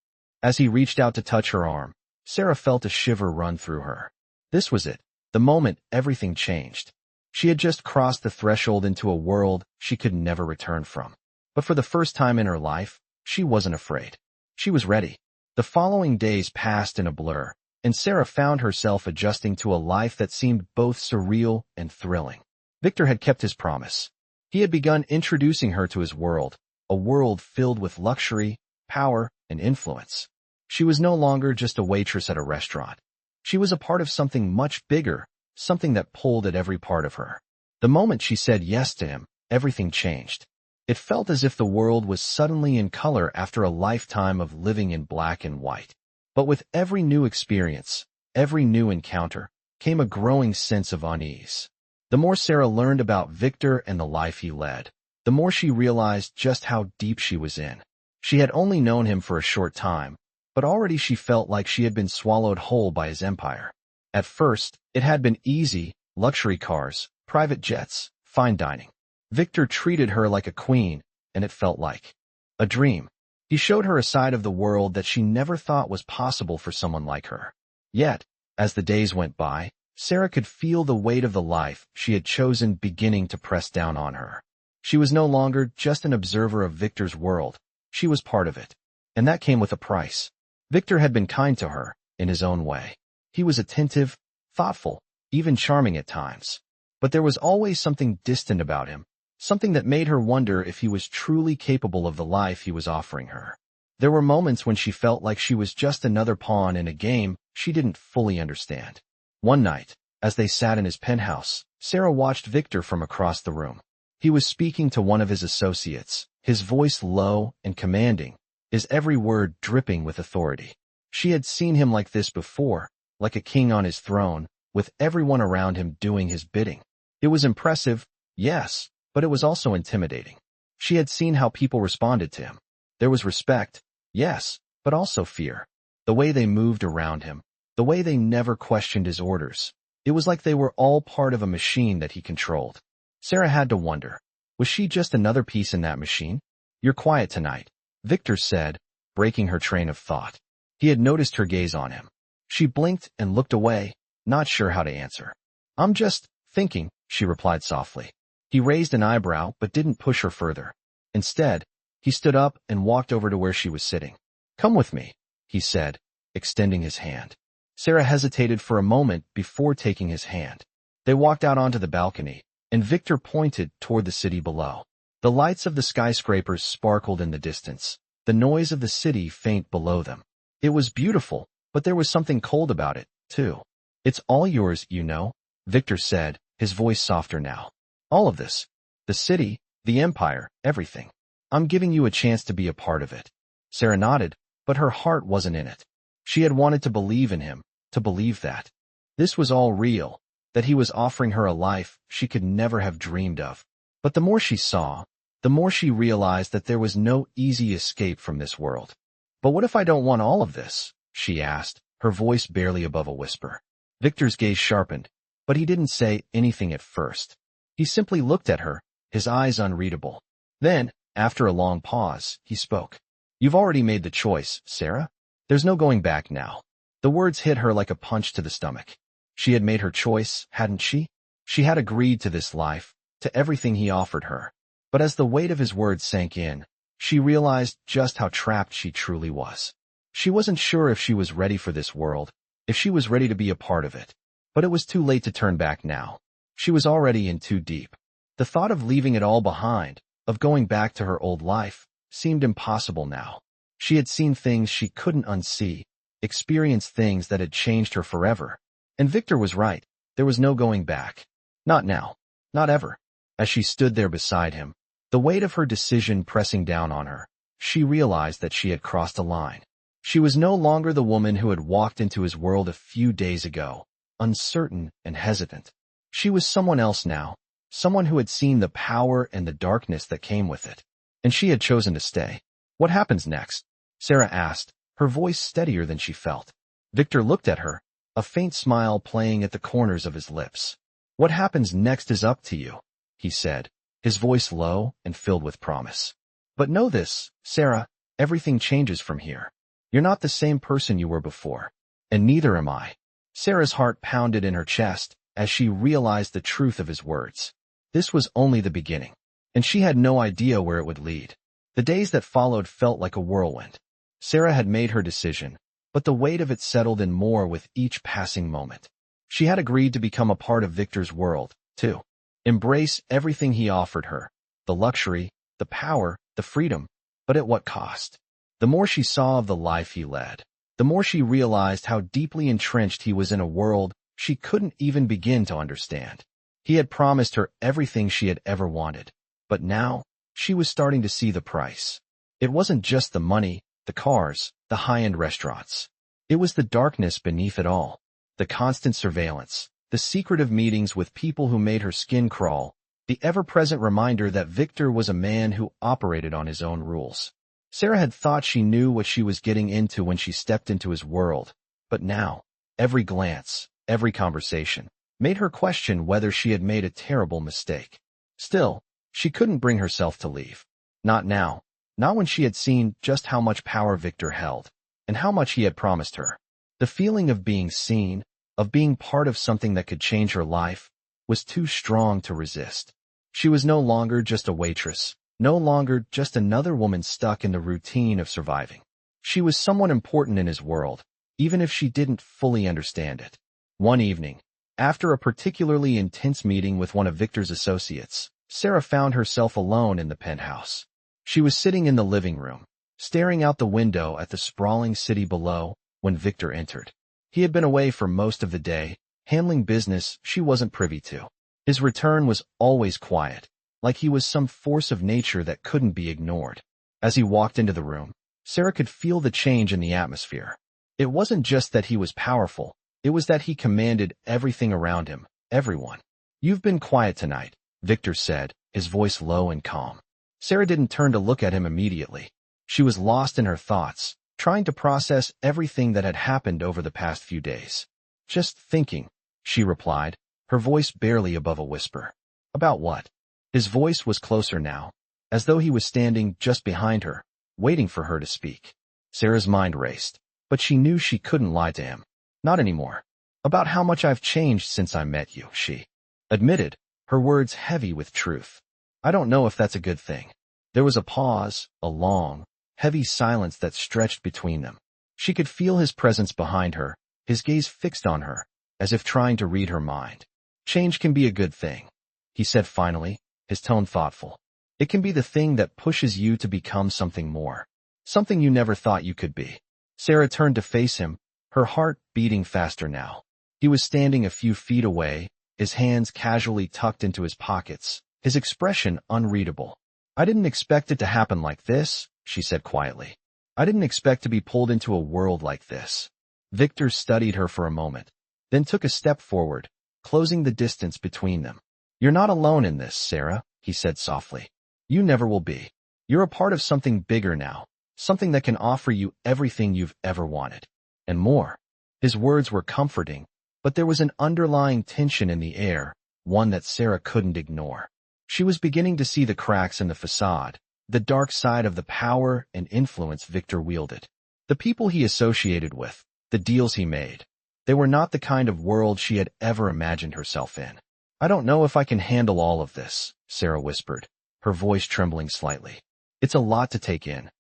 As he reached out to touch her arm, Sarah felt a shiver run through her. This was it, the moment everything changed. She had just crossed the threshold into a world she could never return from. But for the first time in her life, she wasn't afraid. She was ready. The following days passed in a blur, and Sarah found herself adjusting to a life that seemed both surreal and thrilling. Victor had kept his promise. He had begun introducing her to his world, a world filled with luxury, power, and influence. She was no longer just a waitress at a restaurant. She was a part of something much bigger, something that pulled at every part of her. The moment she said yes to him, everything changed. It felt as if the world was suddenly in color after a lifetime of living in black and white. But with every new experience, every new encounter, came a growing sense of unease. The more Sarah learned about Victor and the life he led, the more she realized just how deep she was in. She had only known him for a short time, but already she felt like she had been swallowed whole by his empire. At first, it had been easy: luxury cars, private jets, fine dining. Victor treated her like a queen, and it felt like a dream. He showed her a side of the world that she never thought was possible for someone like her. Yet, as the days went by, Sarah could feel the weight of the life she had chosen beginning to press down on her. She was no longer just an observer of Victor's world. She was part of it. And that came with a price. Victor had been kind to her, in his own way. He was attentive, thoughtful, even charming at times. But there was always something distant about him, something that made her wonder if he was truly capable of the life he was offering her. There were moments when she felt like she was just another pawn in a game she didn't fully understand. One night, as they sat in his penthouse, Sarah watched Victor from across the room. He was speaking to one of his associates, his voice low and commanding, his every word dripping with authority. She had seen him like this before, like a king on his throne, with everyone around him doing his bidding. It was impressive, yes, but it was also intimidating. She had seen how people responded to him. There was respect, yes, but also fear. The way they moved around him, the way they never questioned his orders. It was like they were all part of a machine that he controlled. Sarah had to wonder, was she just another piece in that machine? "You're quiet tonight," Victor said, breaking her train of thought. He had noticed her gaze on him. She blinked and looked away, not sure how to answer. "I'm just thinking," she replied softly. He raised an eyebrow but didn't push her further. Instead, he stood up and walked over to where she was sitting. "Come with me," he said, extending his hand. Sarah hesitated for a moment before taking his hand. They walked out onto the balcony, and Victor pointed toward the city below. The lights of the skyscrapers sparkled in the distance, the noise of the city faint below them. It was beautiful, but there was something cold about it, too. "It's all yours, you know," Victor said, his voice softer now. "All of this. The city, the empire, everything. I'm giving you a chance to be a part of it." Sarah nodded, but her heart wasn't in it. She had wanted to believe in him, to believe that this was all real, that he was offering her a life she could never have dreamed of. But the more she saw, the more she realized that there was no easy escape from this world. "But what if I don't want all of this?" she asked, her voice barely above a whisper. Victor's gaze sharpened, but he didn't say anything at first. He simply looked at her, his eyes unreadable. Then, after a long pause, he spoke. "You've already made the choice, Sarah. There's no going back now." The words hit her like a punch to the stomach. She had made her choice, hadn't she? She had agreed to this life, to everything he offered her. But as the weight of his words sank in, she realized just how trapped she truly was. She wasn't sure if she was ready for this world, if she was ready to be a part of it. But it was too late to turn back now. She was already in too deep. The thought of leaving it all behind, of going back to her old life, seemed impossible now. She had seen things she couldn't unsee, experienced things that had changed her forever. And Victor was right. There was no going back. Not now. Not ever. As she stood there beside him, the weight of her decision pressing down on her, she realized that she had crossed a line. She was no longer the woman who had walked into his world a few days ago, uncertain and hesitant. She was someone else now, someone who had seen the power and the darkness that came with it. And she had chosen to stay. "What happens next?" Sarah asked, her voice steadier than she felt. Victor looked at her, a faint smile playing at the corners of his lips. "What happens next is up to you," he said, his voice low and filled with promise. "But know this, Sarah, everything changes from here. You're not the same person you were before. And neither am I." Sarah's heart pounded in her chest as she realized the truth of his words. This was only the beginning, and she had no idea where it would lead. The days that followed felt like a whirlwind. Sarah had made her decision, but the weight of it settled in more with each passing moment. She had agreed to become a part of Victor's world, too. Embrace everything he offered her, the luxury, the power, the freedom, but at what cost? The more she saw of the life he led, the more she realized how deeply entrenched he was in a world she couldn't even begin to understand. He had promised her everything she had ever wanted, but now she was starting to see the price. It wasn't just the money, the cars, the high-end restaurants. It was the darkness beneath it all, the constant surveillance, the secretive meetings with people who made her skin crawl, the ever-present reminder that Victor was a man who operated on his own rules. Sarah had thought she knew what she was getting into when she stepped into his world, but now, every glance, every conversation, made her question whether she had made a terrible mistake. Still, she couldn't bring herself to leave. Not now. Not when she had seen just how much power Victor held, and how much he had promised her. The feeling of being seen, of being part of something that could change her life, was too strong to resist. She was no longer just a waitress, no longer just another woman stuck in the routine of surviving. She was someone important in his world, even if she didn't fully understand it. One evening, after a particularly intense meeting with one of Victor's associates, Sarah found herself alone in the penthouse. She was sitting in the living room, staring out the window at the sprawling city below, when Victor entered. He had been away for most of the day, handling business she wasn't privy to. His return was always quiet, like he was some force of nature that couldn't be ignored. As he walked into the room, Sarah could feel the change in the atmosphere. It wasn't just that he was powerful, it was that he commanded everything around him, everyone. "You've been quiet tonight," Victor said, his voice low and calm. Sarah didn't turn to look at him immediately. She was lost in her thoughts, trying to process everything that had happened over the past few days. "Just thinking," she replied, her voice barely above a whisper. "About what?" His voice was closer now, as though he was standing just behind her, waiting for her to speak. Sarah's mind raced, but she knew she couldn't lie to him. "Not anymore. About how much I've changed since I met you," she admitted, her words heavy with truth. "I don't know if that's a good thing." There was a pause, a long, heavy silence that stretched between them. She could feel his presence behind her, his gaze fixed on her, as if trying to read her mind. "Change can be a good thing," he said finally, his tone thoughtful. "It can be the thing that pushes you to become something more, something you never thought you could be." Sarah turned to face him, her heart beating faster now. He was standing a few feet away, his hands casually tucked into his pockets, his expression unreadable. "I didn't expect it to happen like this," she said quietly. "I didn't expect to be pulled into a world like this." Victor studied her for a moment, then took a step forward, closing the distance between them. "You're not alone in this, Sarah," he said softly. "You never will be. You're a part of something bigger now, something that can offer you everything you've ever wanted. And more." His words were comforting, but there was an underlying tension in the air, one that Sarah couldn't ignore. She was beginning to see the cracks in the facade, the dark side of the power and influence Victor wielded. The people he associated with, the deals he made, they were not the kind of world she had ever imagined herself in. "I don't know if I can handle all of this," Sarah whispered, her voice trembling slightly. "It's a lot to take in."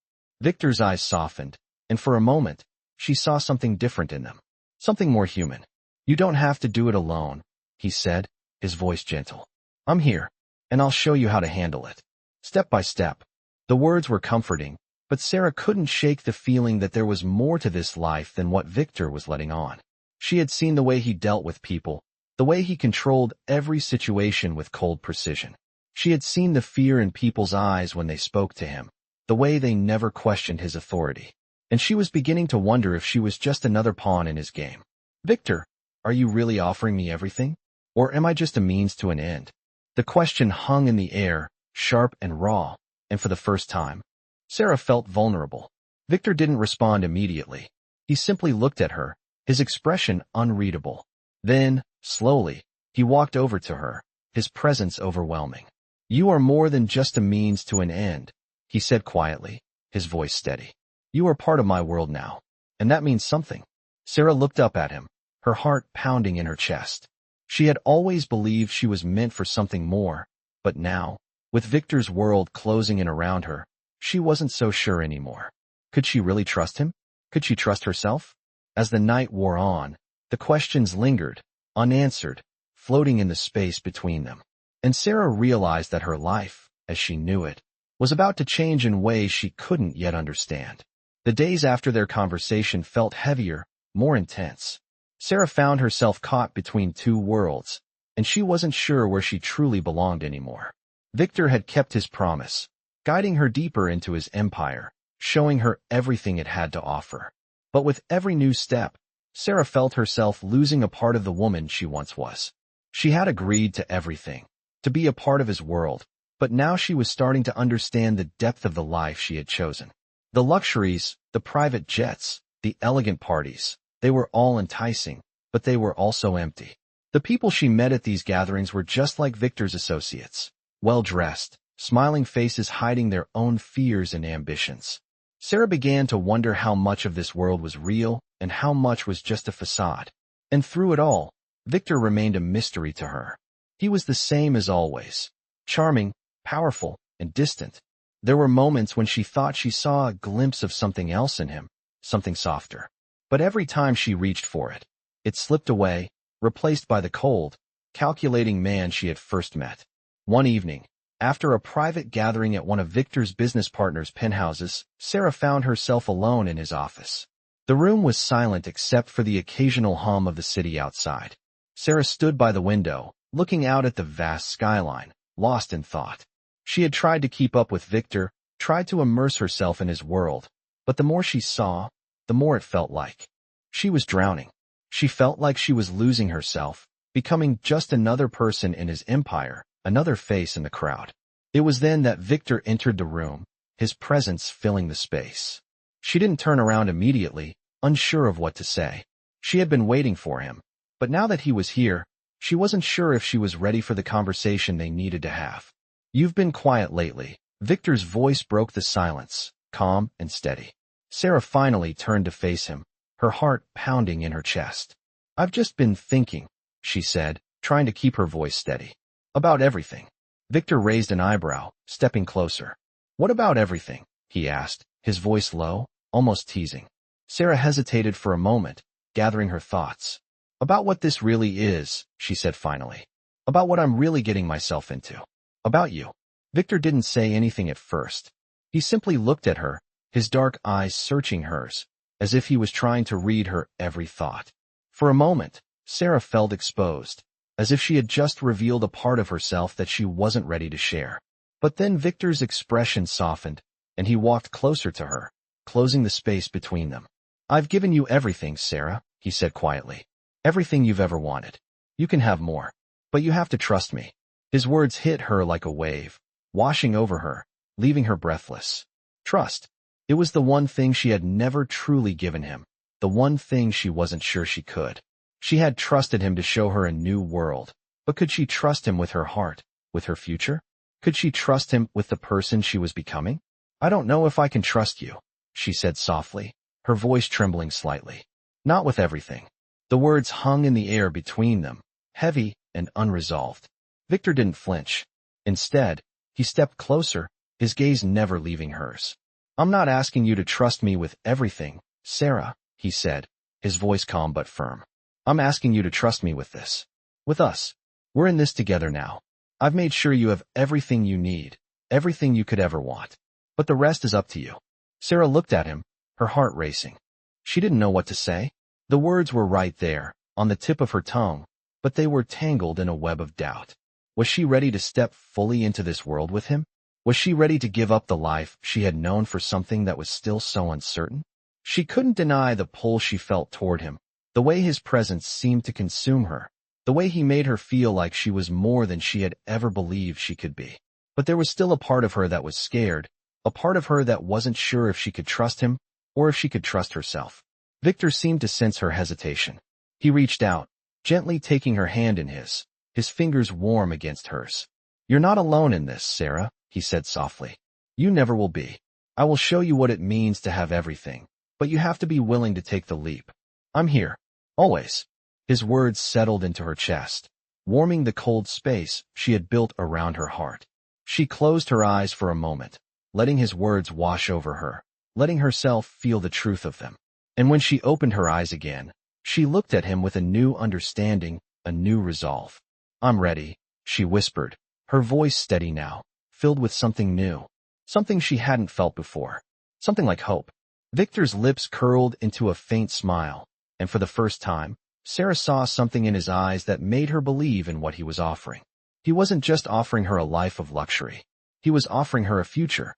Victor's eyes softened, and for a moment, she saw something different in them, something more human. "You don't have to do it alone," he said, his voice gentle. "I'm here, and I'll show you how to handle it. Step by step." The words were comforting, but Sarah couldn't shake the feeling that there was more to this life than what Victor was letting on. She had seen the way he dealt with people, the way he controlled every situation with cold precision. She had seen the fear in people's eyes when they spoke to him, the way they never questioned his authority. And she was beginning to wonder if she was just another pawn in his game. "Victor, are you really offering me everything? Or am I just a means to an end?" The question hung in the air, sharp and raw, and for the first time, Sarah felt vulnerable. Victor didn't respond immediately. He simply looked at her, his expression unreadable. Then, slowly, he walked over to her, his presence overwhelming. "You are more than just a means to an end," he said quietly, his voice steady. "You are part of my world now, and that means something." Sarah looked up at him, her heart pounding in her chest. She had always believed she was meant for something more, but now, with Victor's world closing in around her, she wasn't so sure anymore. Could she really trust him? Could she trust herself? As the night wore on, the questions lingered, unanswered, floating in the space between them. And Sarah realized that her life, as she knew it, was about to change in ways she couldn't yet understand. The days after their conversation felt heavier, more intense. Sarah found herself caught between two worlds, and she wasn't sure where she truly belonged anymore. Victor had kept his promise, guiding her deeper into his empire, showing her everything it had to offer. But with every new step, Sarah felt herself losing a part of the woman she once was. She had agreed to everything, to be a part of his world, but now she was starting to understand the depth of the life she had chosen. The luxuries, the private jets, the elegant parties, they were all enticing, but they were also empty. The people she met at these gatherings were just like Victor's associates, well-dressed, smiling faces hiding their own fears and ambitions. Sarah began to wonder how much of this world was real and how much was just a facade. And through it all, Victor remained a mystery to her. He was the same as always, charming, powerful, and distant. There were moments when she thought she saw a glimpse of something else in him, something softer. But every time she reached for it, it slipped away, replaced by the cold, calculating man she had first met. One evening, after a private gathering at one of Victor's business partners' penthouses, Sarah found herself alone in his office. The room was silent except for the occasional hum of the city outside. Sarah stood by the window, looking out at the vast skyline, lost in thought. She had tried to keep up with Victor, tried to immerse herself in his world, but the more she saw, the more it felt like she was drowning. She felt like she was losing herself, becoming just another person in his empire, another face in the crowd. It was then that Victor entered the room, his presence filling the space. She didn't turn around immediately, unsure of what to say. She had been waiting for him, but now that he was here, she wasn't sure if she was ready for the conversation they needed to have. "You've been quiet lately." Victor's voice broke the silence, calm and steady. Sarah finally turned to face him, her heart pounding in her chest. "I've just been thinking," she said, trying to keep her voice steady. "About everything." Victor raised an eyebrow, stepping closer. "What about everything?" he asked, his voice low, almost teasing. Sarah hesitated for a moment, gathering her thoughts. "About what this really is," she said finally. "About what I'm really getting myself into. About you." Victor didn't say anything at first. He simply looked at her, his dark eyes searching hers, as if he was trying to read her every thought. For a moment, Sarah felt exposed, as if she had just revealed a part of herself that she wasn't ready to share. But then Victor's expression softened, and he walked closer to her, closing the space between them. "I've given you everything, Sarah," he said quietly. "Everything you've ever wanted. You can have more. But you have to trust me." His words hit her like a wave, washing over her, leaving her breathless. Trust. It was the one thing she had never truly given him, the one thing she wasn't sure she could. She had trusted him to show her a new world, but could she trust him with her heart, with her future? Could she trust him with the person she was becoming? "I don't know if I can trust you," she said softly, her voice trembling slightly. "Not with everything." The words hung in the air between them, heavy and unresolved. Victor didn't flinch. Instead, he stepped closer, his gaze never leaving hers. "I'm not asking you to trust me with everything, Sarah," he said, his voice calm but firm. "I'm asking you to trust me with this. With us. We're in this together now. I've made sure you have everything you need, everything you could ever want. But the rest is up to you." Sarah looked at him, her heart racing. She didn't know what to say. The words were right there, on the tip of her tongue, but they were tangled in a web of doubt. Was she ready to step fully into this world with him? Was she ready to give up the life she had known for something that was still so uncertain? She couldn't deny the pull she felt toward him, the way his presence seemed to consume her, the way he made her feel like she was more than she had ever believed she could be. But there was still a part of her that was scared, a part of her that wasn't sure if she could trust him, or if she could trust herself. Victor seemed to sense her hesitation. He reached out, gently taking her hand in his fingers warm against hers. "You're not alone in this, Sarah," he said softly. "You never will be. I will show you what it means to have everything, but you have to be willing to take the leap. I'm here. Always." His words settled into her chest, warming the cold space she had built around her heart. She closed her eyes for a moment, letting his words wash over her, letting herself feel the truth of them. And when she opened her eyes again, she looked at him with a new understanding, a new resolve. "I'm ready," she whispered, her voice steady now, filled with something new, something she hadn't felt before, something like hope. Victor's lips curled into a faint smile, and for the first time, Sarah saw something in his eyes that made her believe in what he was offering. He wasn't just offering her a life of luxury. He was offering her a future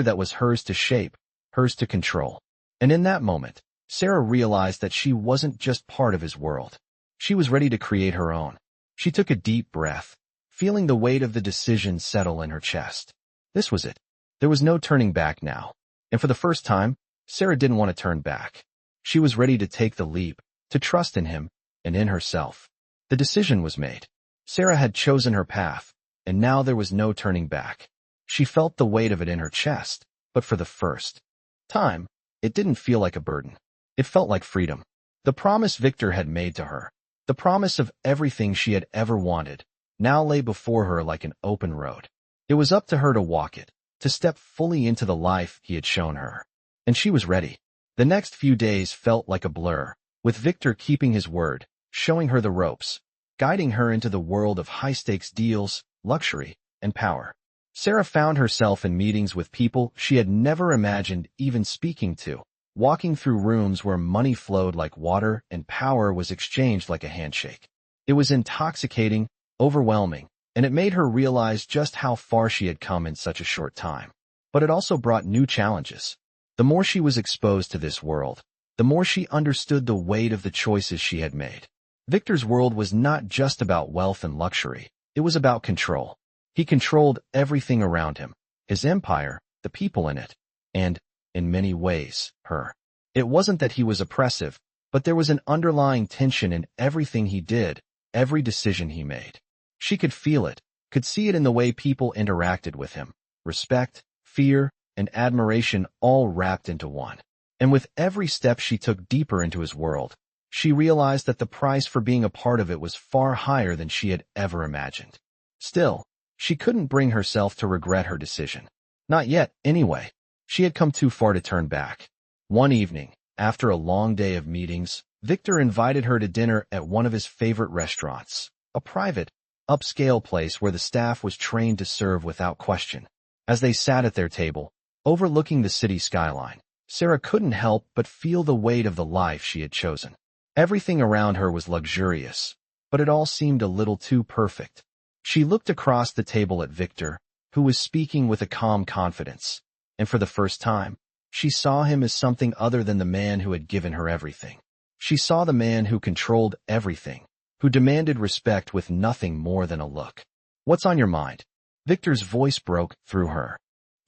that was hers to shape, hers to control. And in that moment, Sarah realized that she wasn't just part of his world. She was ready to create her own. She took a deep breath, feeling the weight of the decision settle in her chest. This was it. There was no turning back now. And for the first time, Sarah didn't want to turn back. She was ready to take the leap, to trust in him and in herself. The decision was made. Sarah had chosen her path, and now there was no turning back. She felt the weight of it in her chest, but for the first time, it didn't feel like a burden. It felt like freedom. The promise Victor had made to her, the promise of everything she had ever wanted, now lay before her like an open road. It was up to her to walk it, to step fully into the life he had shown her. And she was ready. The next few days felt like a blur, with Victor keeping his word, showing her the ropes, guiding her into the world of high-stakes deals, luxury, and power. Sarah found herself in meetings with people she had never imagined even speaking to, walking through rooms where money flowed like water and power was exchanged like a handshake. It was intoxicating, overwhelming, and it made her realize just how far she had come in such a short time. But it also brought new challenges. The more she was exposed to this world, the more she understood the weight of the choices she had made. Victor's world was not just about wealth and luxury. It was about control. He controlled everything around him, his empire, the people in it, and, in many ways, her. It wasn't that he was oppressive, but there was an underlying tension in everything he did, every decision he made. She could feel it, could see it in the way people interacted with him. Respect, fear, and admiration all wrapped into one. And with every step she took deeper into his world, she realized that the price for being a part of it was far higher than she had ever imagined. Still, she couldn't bring herself to regret her decision. Not yet, anyway. She had come too far to turn back. One evening, after a long day of meetings, Victor invited her to dinner at one of his favorite restaurants, a private, upscale place where the staff was trained to serve without question. As they sat at their table, overlooking the city skyline, Sarah couldn't help but feel the weight of the life she had chosen. Everything around her was luxurious, but it all seemed a little too perfect. She looked across the table at Victor, who was speaking with a calm confidence, and for the first time, she saw him as something other than the man who had given her everything. She saw the man who controlled everything, who demanded respect with nothing more than a look. "What's on your mind?" Victor's voice broke through her.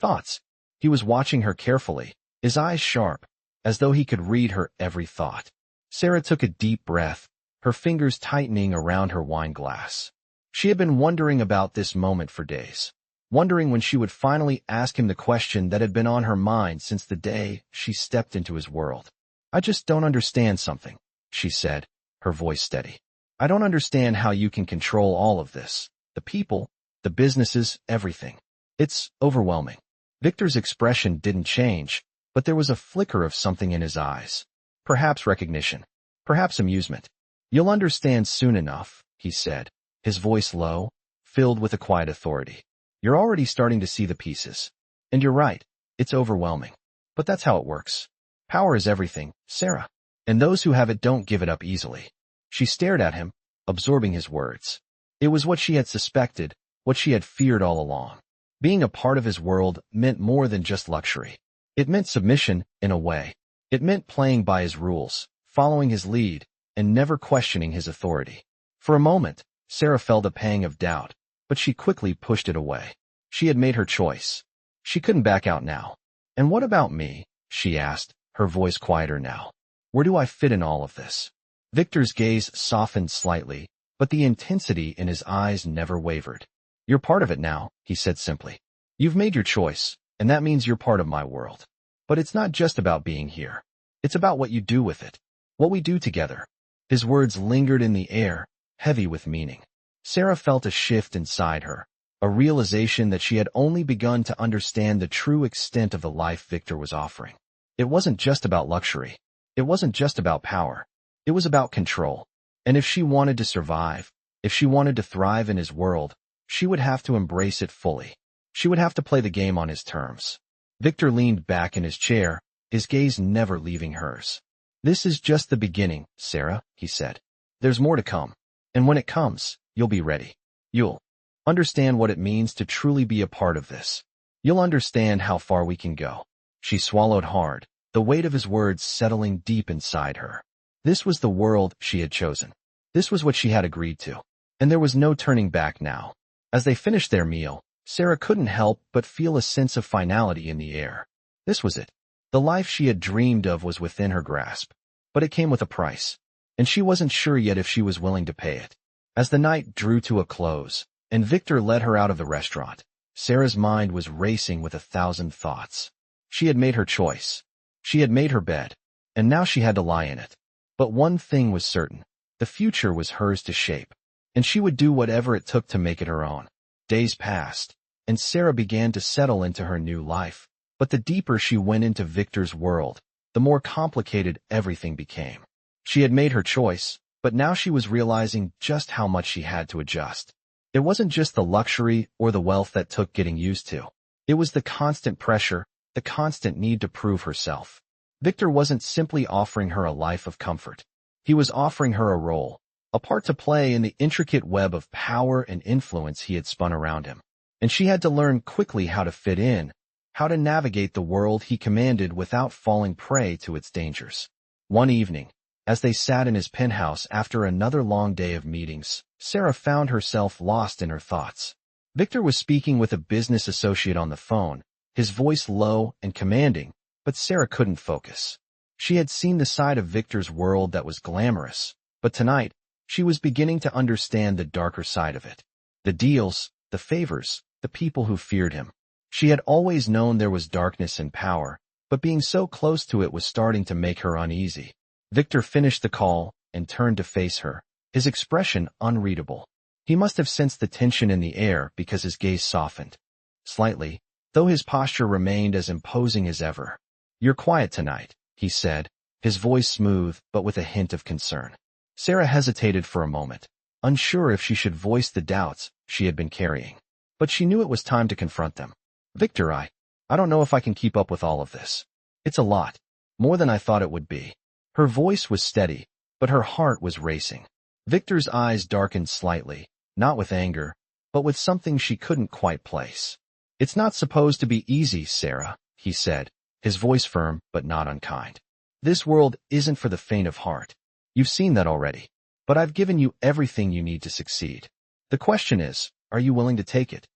"Thoughts." He was watching her carefully, his eyes sharp, as though he could read her every thought. Sarah took a deep breath, her fingers tightening around her wine glass. She had been wondering about this moment for days, wondering when she would finally ask him the question that had been on her mind since the day she stepped into his world. "I just don't understand something," she said, her voice steady. "I don't understand how you can control all of this, the people, the businesses, everything. It's overwhelming." Victor's expression didn't change, but there was a flicker of something in his eyes. Perhaps recognition, perhaps amusement. "You'll understand soon enough," he said, his voice low, filled with a quiet authority. "You're already starting to see the pieces. And you're right, it's overwhelming. But that's how it works. Power is everything, Sarah. And those who have it don't give it up easily." She stared at him, absorbing his words. It was what she had suspected, what she had feared all along. Being a part of his world meant more than just luxury. It meant submission, in a way. It meant playing by his rules, following his lead, and never questioning his authority. For a moment, Sarah felt a pang of doubt, but she quickly pushed it away. She had made her choice. She couldn't back out now. "And what about me?" she asked, her voice quieter now. "Where do I fit in all of this?" Victor's gaze softened slightly, but the intensity in his eyes never wavered. "You're part of it now," he said simply. "You've made your choice, and that means you're part of my world. But it's not just about being here. It's about what you do with it, what we do together." His words lingered in the air, heavy with meaning. Sarah felt a shift inside her, a realization that she had only begun to understand the true extent of the life Victor was offering. It wasn't just about luxury. It wasn't just about power. It was about control. And if she wanted to survive, if she wanted to thrive in his world, she would have to embrace it fully. She would have to play the game on his terms. Victor leaned back in his chair, his gaze never leaving hers. "This is just the beginning, Sarah," he said. "There's more to come. And when it comes, you'll be ready. You'll understand what it means to truly be a part of this. You'll understand how far we can go." She swallowed hard, the weight of his words settling deep inside her. This was the world she had chosen. This was what she had agreed to. And there was no turning back now. As they finished their meal, Sarah couldn't help but feel a sense of finality in the air. This was it. The life she had dreamed of was within her grasp. But it came with a price, and she wasn't sure yet if she was willing to pay it. As the night drew to a close, and Victor led her out of the restaurant, Sarah's mind was racing with 1,000 thoughts. She had made her choice. She had made her bed, and now she had to lie in it. But one thing was certain. The future was hers to shape, and she would do whatever it took to make it her own. Days passed, and Sarah began to settle into her new life. But the deeper she went into Victor's world, the more complicated everything became. She had made her choice, but now she was realizing just how much she had to adjust. It wasn't just the luxury or the wealth that took getting used to. It was the constant pressure, the constant need to prove herself. Victor wasn't simply offering her a life of comfort. He was offering her a role, a part to play in the intricate web of power and influence he had spun around him. And she had to learn quickly how to fit in, how to navigate the world he commanded without falling prey to its dangers. One evening, as they sat in his penthouse after another long day of meetings, Sarah found herself lost in her thoughts. Victor was speaking with a business associate on the phone, his voice low and commanding, but Sarah couldn't focus. She had seen the side of Victor's world that was glamorous, but tonight, she was beginning to understand the darker side of it. The deals, the favors, the people who feared him. She had always known there was darkness and power, but being so close to it was starting to make her uneasy. Victor finished the call and turned to face her, his expression unreadable. He must have sensed the tension in the air because his gaze softened slightly, though his posture remained as imposing as ever. "You're quiet tonight," he said, his voice smooth but with a hint of concern. Sarah hesitated for a moment, unsure if she should voice the doubts she had been carrying. But she knew it was time to confront them. "Victor, I don't know if I can keep up with all of this. It's a lot. More than I thought it would be." Her voice was steady, but her heart was racing. Victor's eyes darkened slightly, not with anger, but with something she couldn't quite place. "It's not supposed to be easy, Sarah," he said, his voice firm but not unkind. "This world isn't for the faint of heart. You've seen that already. But I've given you everything you need to succeed. The question is, are you willing to take it?"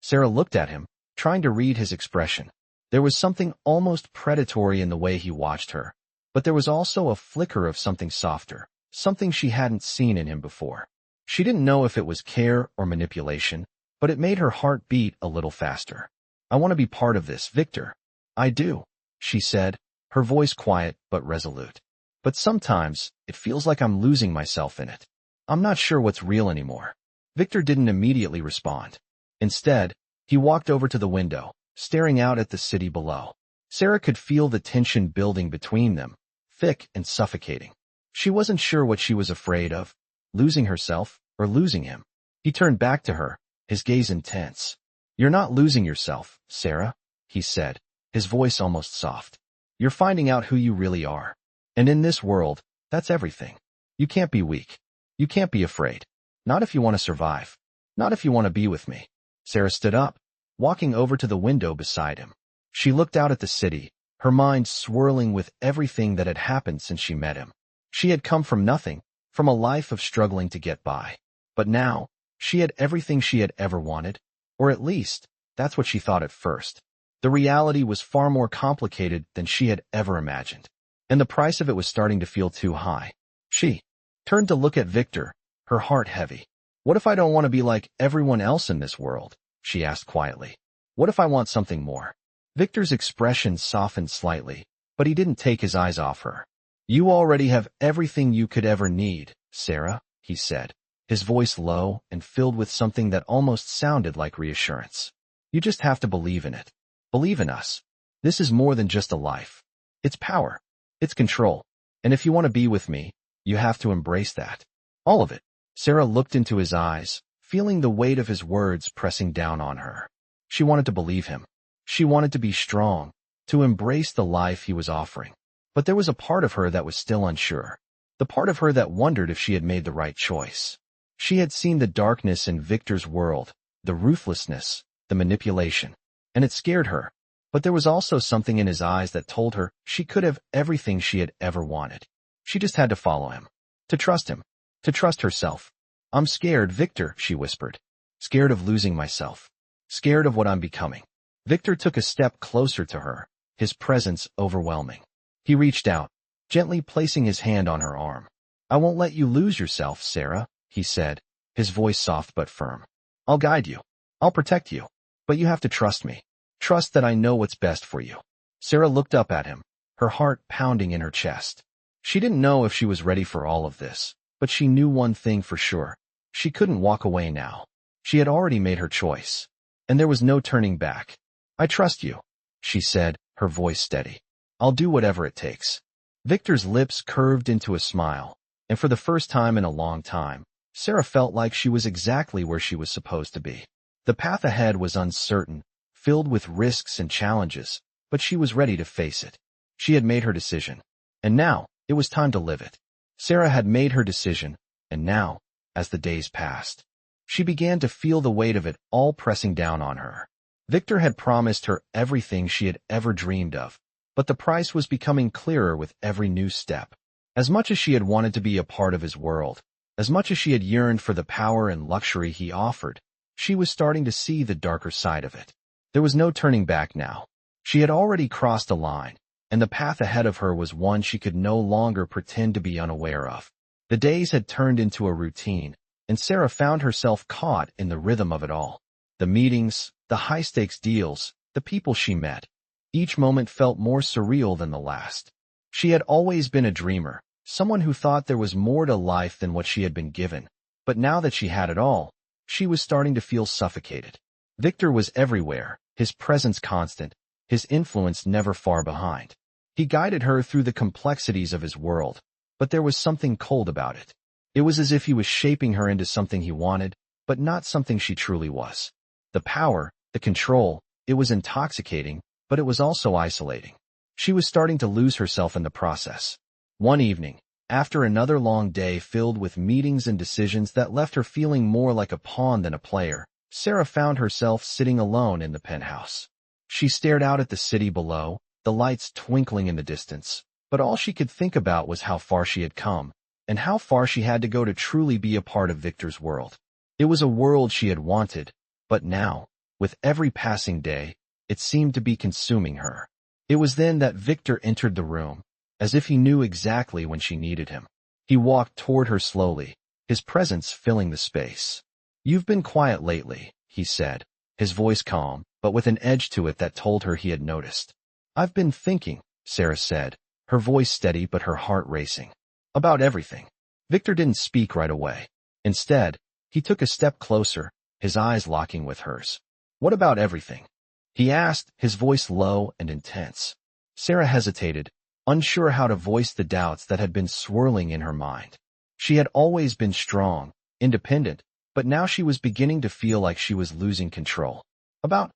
Sarah looked at him, trying to read his expression. There was something almost predatory in the way he watched her, but there was also a flicker of something softer, something she hadn't seen in him before. She didn't know if it was care or manipulation, but it made her heart beat a little faster. "I want to be part of this, Victor. I do," she said, her voice quiet but resolute. "But sometimes, it feels like I'm losing myself in it. I'm not sure what's real anymore." Victor didn't immediately respond. Instead, he walked over to the window, staring out at the city below. Sarah could feel the tension building between them, thick and suffocating. She wasn't sure what she was afraid of, losing herself or losing him. He turned back to her, his gaze intense. "You're not losing yourself, Sarah," he said, his voice almost soft. "You're finding out who you really are. And in this world, that's everything. You can't be weak. You can't be afraid. Not if you want to survive. Not if you want to be with me." Sarah stood up, walking over to the window beside him. She looked out at the city, her mind swirling with everything that had happened since she met him. She had come from nothing, from a life of struggling to get by. But now, she had everything she had ever wanted, or at least, that's what she thought at first. The reality was far more complicated than she had ever imagined, and the price of it was starting to feel too high. She turned to look at Victor, her heart heavy. "What if I don't want to be like everyone else in this world?" she asked quietly. "What if I want something more?" Victor's expression softened slightly, but he didn't take his eyes off her. "You already have everything you could ever need, Sarah," he said, his voice low and filled with something that almost sounded like reassurance. "You just have to believe in it. Believe in us. This is more than just a life. It's power. It's control. And if you want to be with me, you have to embrace that. All of it." Sarah looked into his eyes, feeling the weight of his words pressing down on her. She wanted to believe him. She wanted to be strong, to embrace the life he was offering. But there was a part of her that was still unsure. The part of her that wondered if she had made the right choice. She had seen the darkness in Victor's world, the ruthlessness, the manipulation, and it scared her. But there was also something in his eyes that told her she could have everything she had ever wanted. She just had to follow him. To trust him. To trust herself. "I'm scared, Victor," she whispered. "Scared of losing myself. Scared of what I'm becoming." Victor took a step closer to her, his presence overwhelming. He reached out, gently placing his hand on her arm. "I won't let you lose yourself, Sarah," he said, his voice soft but firm. "I'll guide you. I'll protect you. But you have to trust me. Trust that I know what's best for you." Sarah looked up at him, her heart pounding in her chest. She didn't know if she was ready for all of this, but she knew one thing for sure. She couldn't walk away now. She had already made her choice, and there was no turning back. "I trust you," she said, her voice steady. "I'll do whatever it takes." Victor's lips curved into a smile, and for the first time in a long time, Sarah felt like she was exactly where she was supposed to be. The path ahead was uncertain, filled with risks and challenges, but she was ready to face it. She had made her decision, and now it was time to live it. Sarah had made her decision, and now, as the days passed, she began to feel the weight of it all pressing down on her. Victor had promised her everything she had ever dreamed of, but the price was becoming clearer with every new step. As much as she had wanted to be a part of his world, as much as she had yearned for the power and luxury he offered, she was starting to see the darker side of it. There was no turning back now. She had already crossed a line, and the path ahead of her was one she could no longer pretend to be unaware of. The days had turned into a routine, and Sarah found herself caught in the rhythm of it all. The meetings, the high-stakes deals, the people she met. Each moment felt more surreal than the last. She had always been a dreamer, someone who thought there was more to life than what she had been given. But now that she had it all, she was starting to feel suffocated. Victor was everywhere, his presence constant, his influence never far behind. He guided her through the complexities of his world, but there was something cold about it. It was as if he was shaping her into something he wanted, but not something she truly was. The power, the control, it was intoxicating, but it was also isolating. She was starting to lose herself in the process. One evening, after another long day filled with meetings and decisions that left her feeling more like a pawn than a player, Sarah found herself sitting alone in the penthouse. She stared out at the city below, the lights twinkling in the distance, but all she could think about was how far she had come, and how far she had to go to truly be a part of Victor's world. It was a world she had wanted, but now, with every passing day, it seemed to be consuming her. It was then that Victor entered the room, as if he knew exactly when she needed him. He walked toward her slowly, his presence filling the space. "You've been quiet lately," he said, his voice calm, but with an edge to it that told her he had noticed. "I've been thinking," Sarah said, her voice steady but her heart racing. "About everything." Victor didn't speak right away. Instead, he took a step closer, his eyes locking with hers. "What about everything?" he asked, his voice low and intense. Sarah hesitated, unsure how to voice the doubts that had been swirling in her mind. She had always been strong, independent, but now she was beginning to feel like she was losing control. "About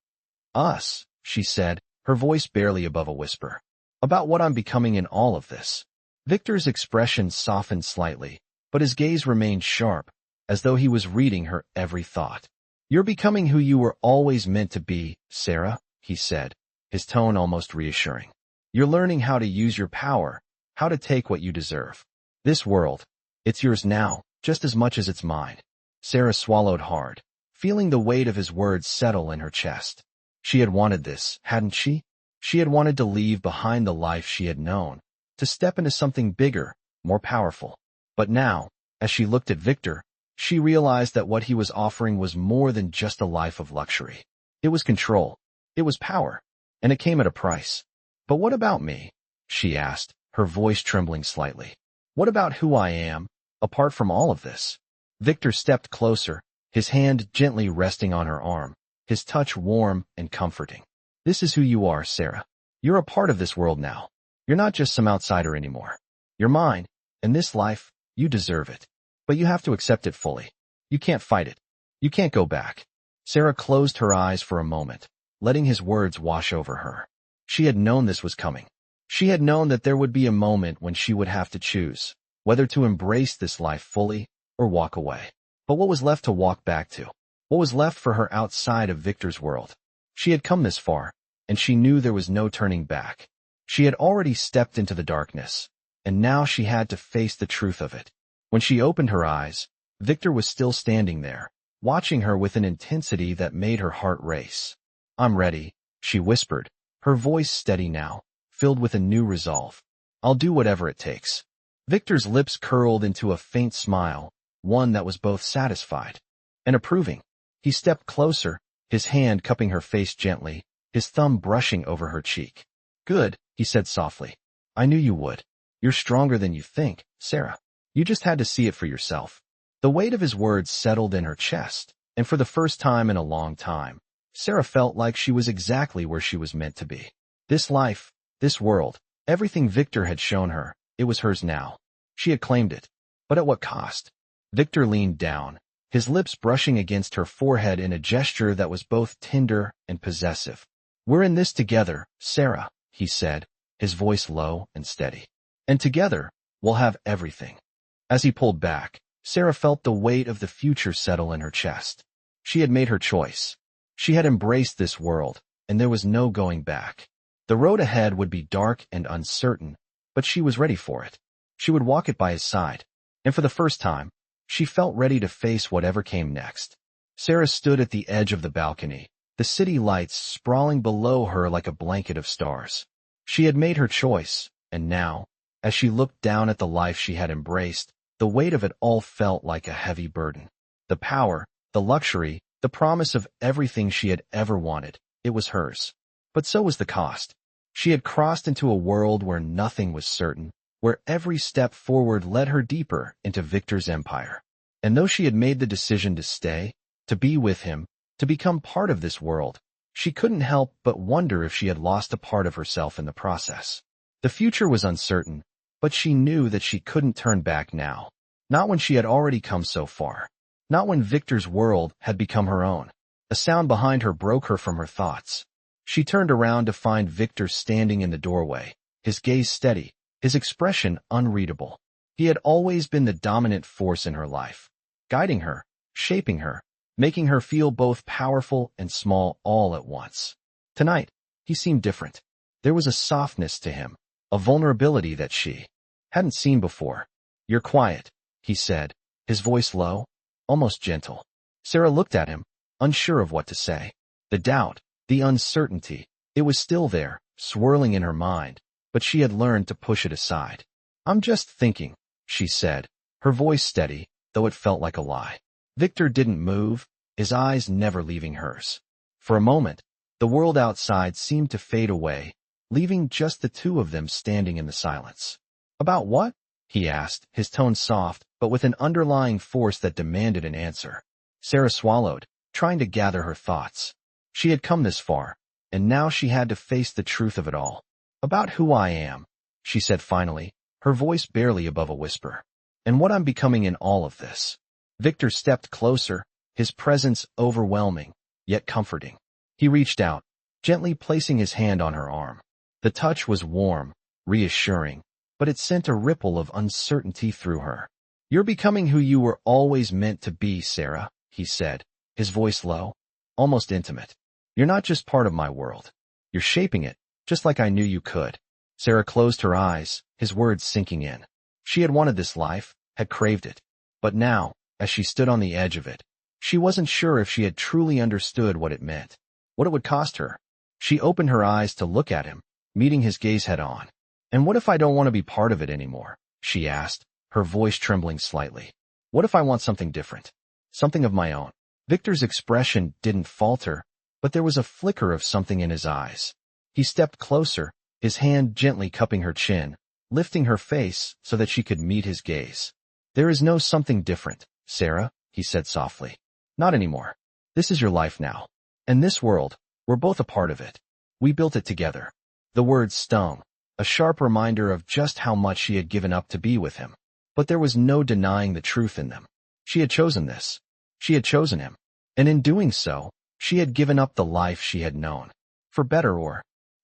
us," she said, her voice barely above a whisper. "About what I'm becoming in all of this." Victor's expression softened slightly, but his gaze remained sharp, as though he was reading her every thought. "You're becoming who you were always meant to be, Sarah," he said, his tone almost reassuring. "You're learning how to use your power, how to take what you deserve. This world, it's yours now, just as much as it's mine." Sarah swallowed hard, feeling the weight of his words settle in her chest. She had wanted this, hadn't she? She had wanted to leave behind the life she had known, to step into something bigger, more powerful. But now, as she looked at Victor, she realized that what he was offering was more than just a life of luxury. It was control. It was power. And it came at a price. "But what about me?" she asked, her voice trembling slightly. "What about who I am, apart from all of this?" Victor stepped closer, his hand gently resting on her arm, his touch warm and comforting. "This is who you are, Sarah. You're a part of this world now. You're not just some outsider anymore. You're mine, and this life, you deserve it. But you have to accept it fully. You can't fight it. You can't go back." Sarah closed her eyes for a moment, letting his words wash over her. She had known this was coming. She had known that there would be a moment when she would have to choose whether to embrace this life fully or walk away. But what was left to walk back to? What was left for her outside of Victor's world? She had come this far, and she knew there was no turning back. She had already stepped into the darkness, and now she had to face the truth of it. When she opened her eyes, Victor was still standing there, watching her with an intensity that made her heart race. "I'm ready," she whispered, her voice steady now, filled with a new resolve. "I'll do whatever it takes." Victor's lips curled into a faint smile, one that was both satisfied and approving. He stepped closer, his hand cupping her face gently, his thumb brushing over her cheek. "Good," he said softly. "I knew you would. You're stronger than you think, Sarah. You just had to see it for yourself." The weight of his words settled in her chest, and for the first time in a long time, Sarah felt like she was exactly where she was meant to be. This life, this world, everything Victor had shown her, it was hers now. She had claimed it. But at what cost? Victor leaned down, his lips brushing against her forehead in a gesture that was both tender and possessive. "We're in this together, Sarah," he said, his voice low and steady. "And together, we'll have everything." As he pulled back, Sarah felt the weight of the future settle in her chest. She had made her choice. She had embraced this world, and there was no going back. The road ahead would be dark and uncertain, but she was ready for it. She would walk it by his side, and for the first time, she felt ready to face whatever came next. Sarah stood at the edge of the balcony, the city lights sprawling below her like a blanket of stars. She had made her choice, and now, as she looked down at the life she had embraced, the weight of it all felt like a heavy burden. The power, the luxury, the promise of everything she had ever wanted, it was hers. But so was the cost. She had crossed into a world where nothing was certain, where every step forward led her deeper into Victor's empire. And though she had made the decision to stay, to be with him, to become part of this world, she couldn't help but wonder if she had lost a part of herself in the process. The future was uncertain, but she knew that she couldn't turn back now. Not when she had already come so far. Not when Victor's world had become her own. A sound behind her broke her from her thoughts. She turned around to find Victor standing in the doorway, his gaze steady, his expression unreadable. He had always been the dominant force in her life, guiding her, shaping her, making her feel both powerful and small all at once. Tonight, he seemed different. There was a softness to him, a vulnerability that she hadn't seen before. "You're quiet," he said, his voice low, almost gentle. Sarah looked at him, unsure of what to say. The doubt, the uncertainty, it was still there, swirling in her mind, but she had learned to push it aside. "I'm just thinking," she said, her voice steady, though it felt like a lie. Victor didn't move, his eyes never leaving hers. For a moment, the world outside seemed to fade away, leaving just the two of them standing in the silence. "About what?" he asked, his tone soft, but with an underlying force that demanded an answer. Sarah swallowed, trying to gather her thoughts. She had come this far, and now she had to face the truth of it all. "About who I am," she said finally, her voice barely above a whisper. "And what I'm becoming in all of this." Victor stepped closer, his presence overwhelming, yet comforting. He reached out, gently placing his hand on her arm. The touch was warm, reassuring, but it sent a ripple of uncertainty through her. "You're becoming who you were always meant to be, Sarah," he said, his voice low, almost intimate. "You're not just part of my world. You're shaping it, just like I knew you could." Sarah closed her eyes, his words sinking in. She had wanted this life, had craved it. But now, as she stood on the edge of it, she wasn't sure if she had truly understood what it meant, what it would cost her. She opened her eyes to look at him, meeting his gaze head on. "And what if I don't want to be part of it anymore?" she asked, her voice trembling slightly. "What if I want something different? Something of my own?" Victor's expression didn't falter, but there was a flicker of something in his eyes. He stepped closer, his hand gently cupping her chin, lifting her face so that she could meet his gaze. "There is no something different, Sarah," he said softly. "Not anymore. This is your life now. And this world, we're both a part of it. We built it together." The words stung, a sharp reminder of just how much she had given up to be with him. But there was no denying the truth in them. She had chosen this. She had chosen him. And in doing so, she had given up the life she had known. For better or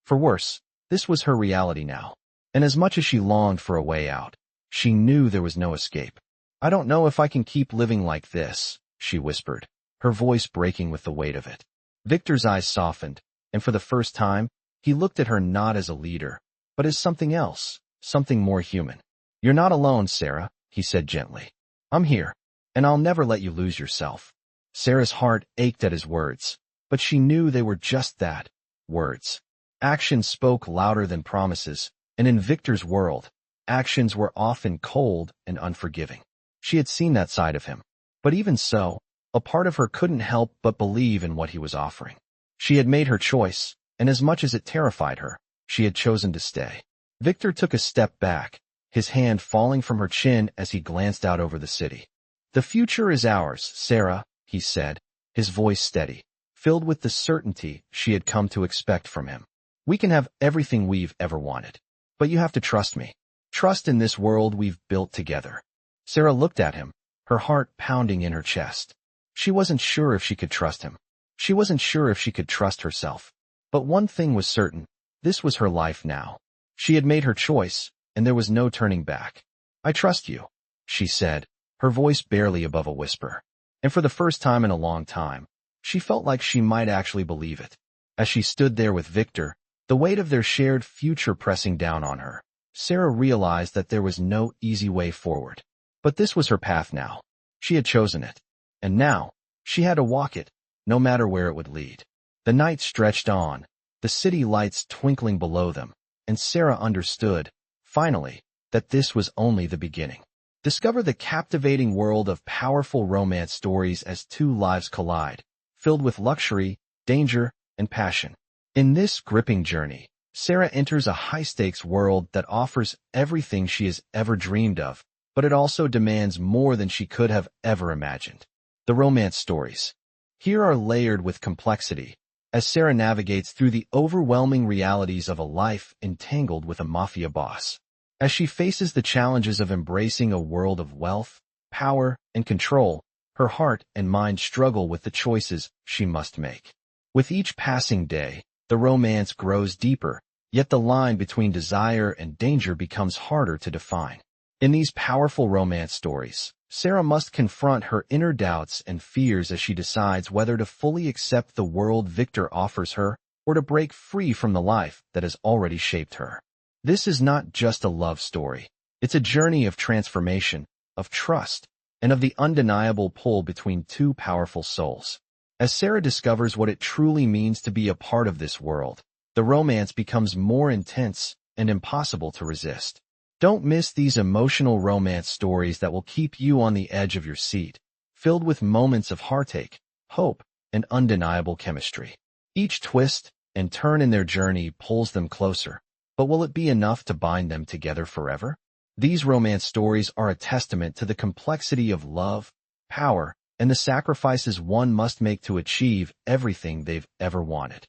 For worse, this was her reality now. And as much as she longed for a way out, she knew there was no escape. "I don't know if I can keep living like this," she whispered, her voice breaking with the weight of it. Victor's eyes softened, and for the first time, he looked at her not as a leader, but as something else, something more human. "You're not alone, Sarah," he said gently. "I'm here, and I'll never let you lose yourself." Sarah's heart ached at his words, but she knew they were just that, words. Actions spoke louder than promises, and in Victor's world, actions were often cold and unforgiving. She had seen that side of him. But even so, a part of her couldn't help but believe in what he was offering. She had made her choice, and as much as it terrified her, she had chosen to stay. Victor took a step back, his hand falling from her chin as he glanced out over the city. "The future is ours, Sarah," he said, his voice steady, filled with the certainty she had come to expect from him. "We can have everything we've ever wanted. But you have to trust me. Trust in this world we've built together." Sarah looked at him, her heart pounding in her chest. She wasn't sure if she could trust him. She wasn't sure if she could trust herself. But one thing was certain, this was her life now. She had made her choice, and there was no turning back. "I trust you," she said, her voice barely above a whisper. And for the first time in a long time, she felt like she might actually believe it. As she stood there with Victor, the weight of their shared future pressing down on her, Sarah realized that there was no easy way forward. But this was her path now. She had chosen it. And now, she had to walk it, no matter where it would lead. The night stretched on, the city lights twinkling below them, and Sarah understood, finally, that this was only the beginning. Discover the captivating world of powerful romance stories as two lives collide, filled with luxury, danger, and passion. In this gripping journey, Sarah enters a high-stakes world that offers everything she has ever dreamed of, but it also demands more than she could have ever imagined. The romance stories here are layered with complexity, as Sarah navigates through the overwhelming realities of a life entangled with a mafia boss. As she faces the challenges of embracing a world of wealth, power, and control, her heart and mind struggle with the choices she must make. With each passing day, the romance grows deeper, yet the line between desire and danger becomes harder to define. In these powerful romance stories, Sarah must confront her inner doubts and fears as she decides whether to fully accept the world Victor offers her or to break free from the life that has already shaped her. This is not just a love story. It's a journey of transformation, of trust, and of the undeniable pull between two powerful souls. As Sarah discovers what it truly means to be a part of this world, the romance becomes more intense and impossible to resist. Don't miss these emotional romance stories that will keep you on the edge of your seat, filled with moments of heartache, hope, and undeniable chemistry. Each twist and turn in their journey pulls them closer, but will it be enough to bind them together forever? These romance stories are a testament to the complexity of love, power, and the sacrifices one must make to achieve everything they've ever wanted.